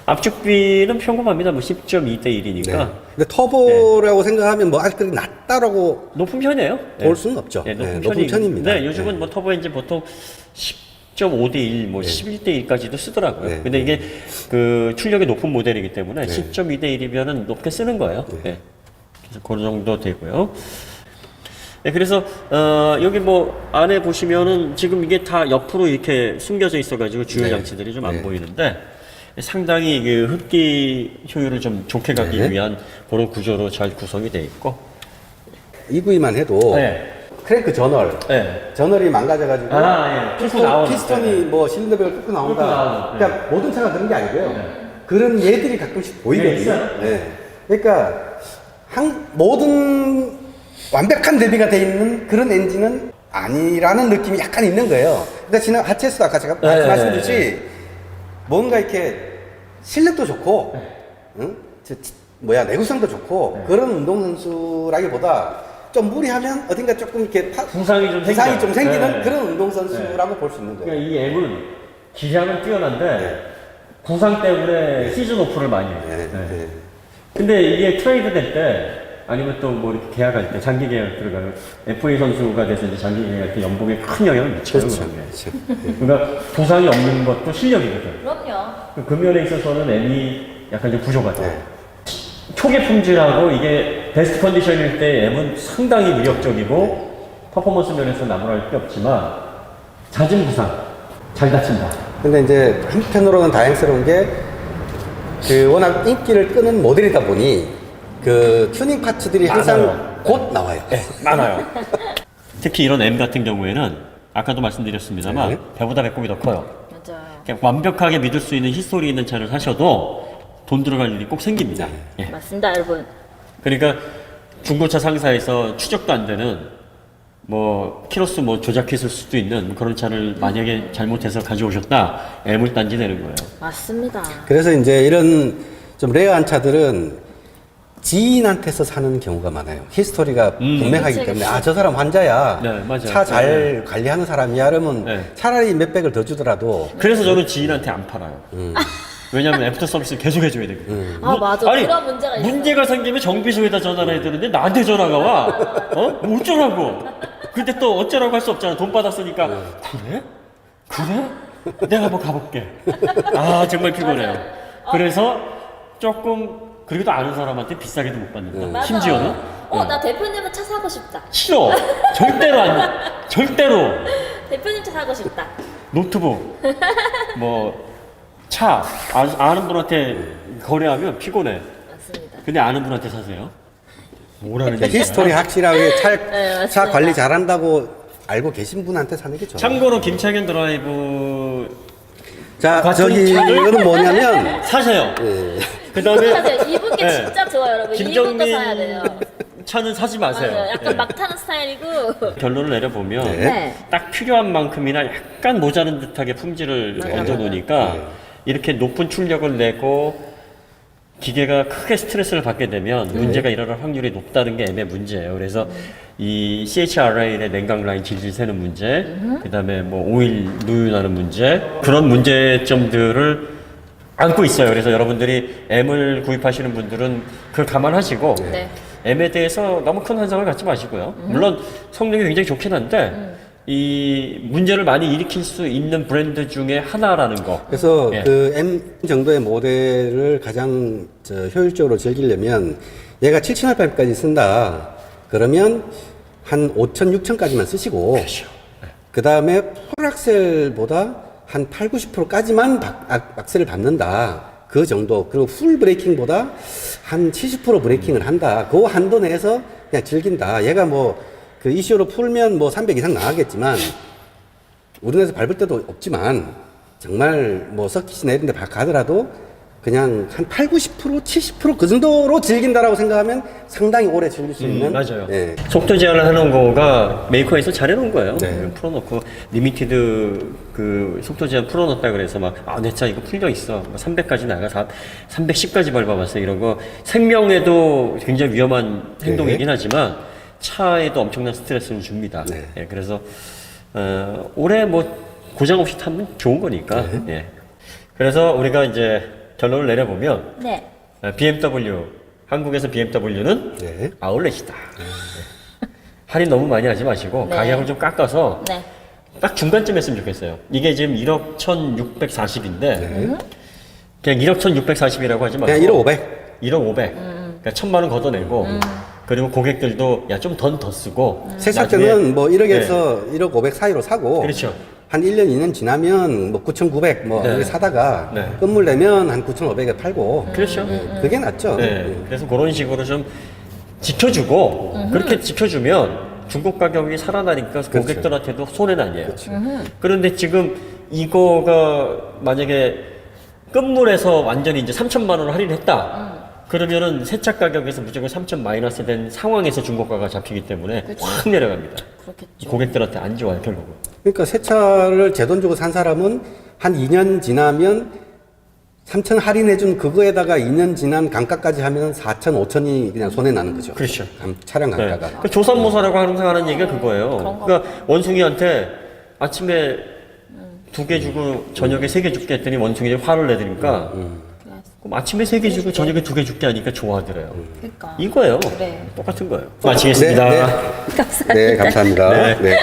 S1: 압축비는 평범합니다. 뭐 10.2대 1이니까
S2: 네. 근데 터보라고 생각하면 뭐 아직 그렇게 낮다라고
S1: 높은 편이에요.
S2: 볼 수는 없죠.
S1: 네, 높은,
S2: 네, 높은 편입니다.
S1: 네, 요즘은
S2: 네.
S1: 뭐 터보 엔진 보통 10.5대 1, 뭐 11대 1까지도 쓰더라고요.
S2: 네.
S1: 근데 이게 그 출력이 높은 모델이기 때문에
S2: 네.
S1: 10.2대 1이면은 높게 쓰는 거예요. 네. 그래서 그 정도 되고요. 네, 그래서 여기 뭐 안에 보시면은 지금 이게 다 옆으로 이렇게 숨겨져 있어가지고 주요
S2: 네.
S1: 장치들이 좀 안
S2: 네.
S1: 보이는데 상당히 그 흡기 효율을 좀 좋게 가기
S2: 네.
S1: 위한 그런 구조로 잘 구성이 되어 있고
S2: EV만 해도
S1: 네.
S2: 크랭크 저널,
S1: 네.
S2: 저널이 망가져가지고
S1: 예. 뚫고 나오는.
S2: 피스톤이 뭐 실린더별로 뚫고 나온다.
S1: 나오는,
S2: 그러니까 모든 차가 그런 게 아니고요. 그런 예들이 가끔씩 보이거든요.
S1: 있어요.
S2: 네. 그러니까 모든 완벽한 대비가 돼 있는 그런 엔진은 아니라는 느낌이 약간 있는 거예요. 그러니까 지난 하체스도 아까 제가 말씀드렸듯이 뭔가 이렇게 실력도 좋고, 응? 내구성도 좋고 그런 운동선수라기보다 좀 무리하면 어딘가 조금 이렇게
S1: 부상이 좀
S2: 생기는 그런 운동선수라고 볼 수 있는 거예요.
S1: 그러니까 이 M은 기량은 뛰어난데 부상 때문에 시즌 오프를 많이 해요. 네. 근데 이게 트레이드 될 때 아니면 또 뭐 이렇게 계약할 때 장기 계약 들어가면 FA 선수가 돼서 이제 장기 계약할 때 연봉에 큰 영향을 미쳐요.
S2: 그렇죠.
S1: 그런 게. 그러니까 부상이 없는 것도 실력이거든.
S3: 그럼요.
S1: 그 면에 있어서는 M이 약간 좀 부족하죠. 초기 품질하고 이게 베스트 컨디션일 때 M은 상당히 위협적이고 퍼포먼스 면에서 나무랄 게 없지만 잦은 부상, 잘 다친다.
S2: 근데 이제 한편으로는 다행스러운 게 그 워낙 인기를 끄는 모델이다 보니 그 튜닝 파츠들이 항상
S1: 많아요.
S2: 곧 나와요.
S1: 많아요. 특히 이런 M 같은 경우에는 아까도 말씀드렸습니다만
S2: 네.
S1: 배보다 배꼽이 더 커요.
S3: 맞아요.
S1: 그냥 완벽하게 믿을 수 있는 히스토리 있는 차를 사셔도 돈 들어갈 일이 꼭 생깁니다. 예.
S3: 맞습니다, 여러분.
S1: 그러니까 중고차 상사에서 추적도 안 되는 뭐 키로수 뭐 조작했을 수도 있는 그런 차를 만약에 잘못해서 가져오셨다 애물단지 되는 거예요.
S3: 맞습니다.
S2: 그래서 이제 이런 좀 레어한 차들은 지인한테서 사는 경우가 많아요. 히스토리가 분명하기
S3: 그치,
S2: 때문에
S3: 그치.
S2: 저 사람 환자야.
S1: 네, 맞아요.
S2: 차 잘 관리하는 사람이야. 그러면
S1: 네.
S2: 차라리 몇백을 더 주더라도
S1: 그래서 저는 지인한테 안 팔아요. 왜냐면 애프터 서비스를 계속 해줘야 되거든.
S3: 아, 맞아. 그런 문제가 있어.
S1: 문제가 생기면 정비소에다 전화를 해야 되는데 나한테 전화가 와. 뭐 어쩌라고. 근데 또 어쩌라고 할 수 없잖아. 돈 받았으니까. 그래? 그래? 내가 한번 가볼게. 아, 정말 피곤해요. 그래서 조금, 그래도 아는 사람한테 비싸게도 못 받는다.
S3: 맞아.
S1: 심지어는.
S3: 나 대표님은 차 사고 싶다.
S1: 싫어. 절대로 안, 절대로.
S3: 대표님 차 사고 싶다.
S1: 노트북, 차, 아는 분한테 거래하면 피곤해.
S3: 맞습니다.
S1: 근데 아는 분한테 사세요. 뭐라는
S2: 그러니까
S1: 얘기야?
S2: 히스토리 확실하게 차
S3: 맞습니다.
S2: 관리 잘한다고 알고 계신 분한테 사는 게 좋아요.
S1: 참고로 김창현 드라이브
S2: 자,
S1: 같은
S2: 저기
S1: 차를-
S2: 이거는 뭐냐면
S1: 사세요.
S2: 예.
S1: 그 다음에
S3: 사세요. 이분께
S1: 네.
S3: 진짜 좋아요, 여러분. 이분도 사야 돼요.
S1: 차는 사지 마세요.
S3: 맞아요. 약간
S1: 예.
S3: 막 타는 스타일이고.
S1: 결론을 내려보면
S2: 네.
S3: 네.
S1: 딱 필요한 만큼이나 약간 모자른 듯하게 품질을 얹어 놓으니까 이렇게 높은 출력을 내고 기계가 크게 스트레스를 받게 되면 문제가 일어날 확률이 높다는 게 M의 문제예요. 그래서 이 CHRA의 냉각 라인 질질 새는 문제, 그 다음에 뭐 오일 누유나는 문제, 그런 문제점들을 안고 있어요. 그래서 여러분들이 M을 구입하시는 분들은 그걸 감안하시고
S3: 네.
S1: M에 대해서 너무 큰 환상을 갖지 마시고요. 물론 성능이 굉장히 좋긴 한데 이 문제를 많이 일으킬 수 있는 브랜드 중에 하나라는 거.
S2: 그래서
S1: 예.
S2: 그 M 정도의 모델을 가장 효율적으로 즐기려면 얘가 7,800까지 쓴다. 그러면 한 5,000, 6,000까지만 쓰시고
S1: 그렇죠.
S2: 그 다음에 폴악셀보다 한 8, 90%까지만 악셀을 밟는다. 그 정도. 그리고 풀 브레이킹보다 한 70% 브레이킹을 한다. 그 한도 내에서 그냥 즐긴다. 얘가 그 이슈로 풀면 300 이상 나가겠지만 우리나라에서 밟을 때도 없지만 정말 서킷이 내린데 가더라도 그냥 한 8, 90%, 70%그 정도로 즐긴다라고 생각하면 상당히 오래 즐길 수 있는.
S1: 맞아요.
S2: 예.
S1: 속도 제한을 해놓은 거가 메이커에서 잘 해놓은 거예요.
S2: 네.
S1: 풀어놓고 리미티드 그 속도 제한 풀어놓다 그래서 내 차 이거 풀려 있어. 300까지 나가 310까지 밟아봤어 이런 거 생명에도 굉장히 위험한 행동이긴 하지만 차에도 엄청난 스트레스를 줍니다.
S2: 네.
S1: 예, 그래서 오래 고장 없이 타면 좋은 거니까. 예. 그래서 우리가 이제 결론을 내려보면
S3: 네.
S1: BMW 한국에서 BMW는
S2: 네.
S1: 아울렛이다. 할인 너무 많이 하지 마시고
S3: 네.
S1: 가격을 좀 깎아서
S3: 네.
S1: 딱 중간쯤 했으면 좋겠어요. 이게 지금 1억 1,640인데 그냥 1억 1,640이라고 하지 말고
S2: 그냥 1억 500.
S1: 1억 500. 그러니까 1,000만 원 걷어내고 그리고 고객들도 좀 더 쓰고
S2: 새 살
S1: 나중에-
S2: 때는 1억에서 1억 500 사이로 사고
S1: 그렇죠.
S2: 한 1년, 2년 지나면 9,900
S1: 네.
S2: 이렇게 사다가
S1: 네.
S2: 끝물 내면 한 9,500에 팔고
S1: 그렇죠.
S2: 그게 낫죠.
S1: 네. 그래서 그런 식으로 좀 지켜주고 그렇게 지켜주면 중고 가격이 살아나니까 고객들한테도 손해는 아니에요. 그런데 지금 이거가 만약에 끝물에서 완전히 이제 3천만 원을 할인했다. 그러면은 세차 가격에서 무조건 3천 마이너스 된 상황에서 중고가가 잡히기 때문에 확 내려갑니다.
S3: 그렇겠죠.
S1: 고객들한테 안 좋아요, 결국은.
S2: 그러니까 새 차를 제 돈 주고 산 사람은 한 2년 지나면 3천 할인해준 그거에다가 2년 지난 감가까지 하면 4천, 5천이 그냥 손해 나는 거죠.
S1: 그렇죠.
S2: 차량
S1: 네.
S2: 감가가.
S1: 그 조삼모사라고 항상 하는 얘기가 그거예요. 그러니까 원숭이한테 아침에 2개 주고 저녁에 3개 줄게 했더니 원숭이들이 화를 내더니까 그럼 아침에 3개 주고 저녁에 2개 줄게 하니까 좋아하더래요.
S3: 그러니까.
S1: 이거예요.
S3: 그래.
S1: 똑같은 거예요. 마치겠습니다.
S2: 네, 네.
S3: 감사합니다.
S2: 네, 감사합니다.
S1: 네.
S2: 네.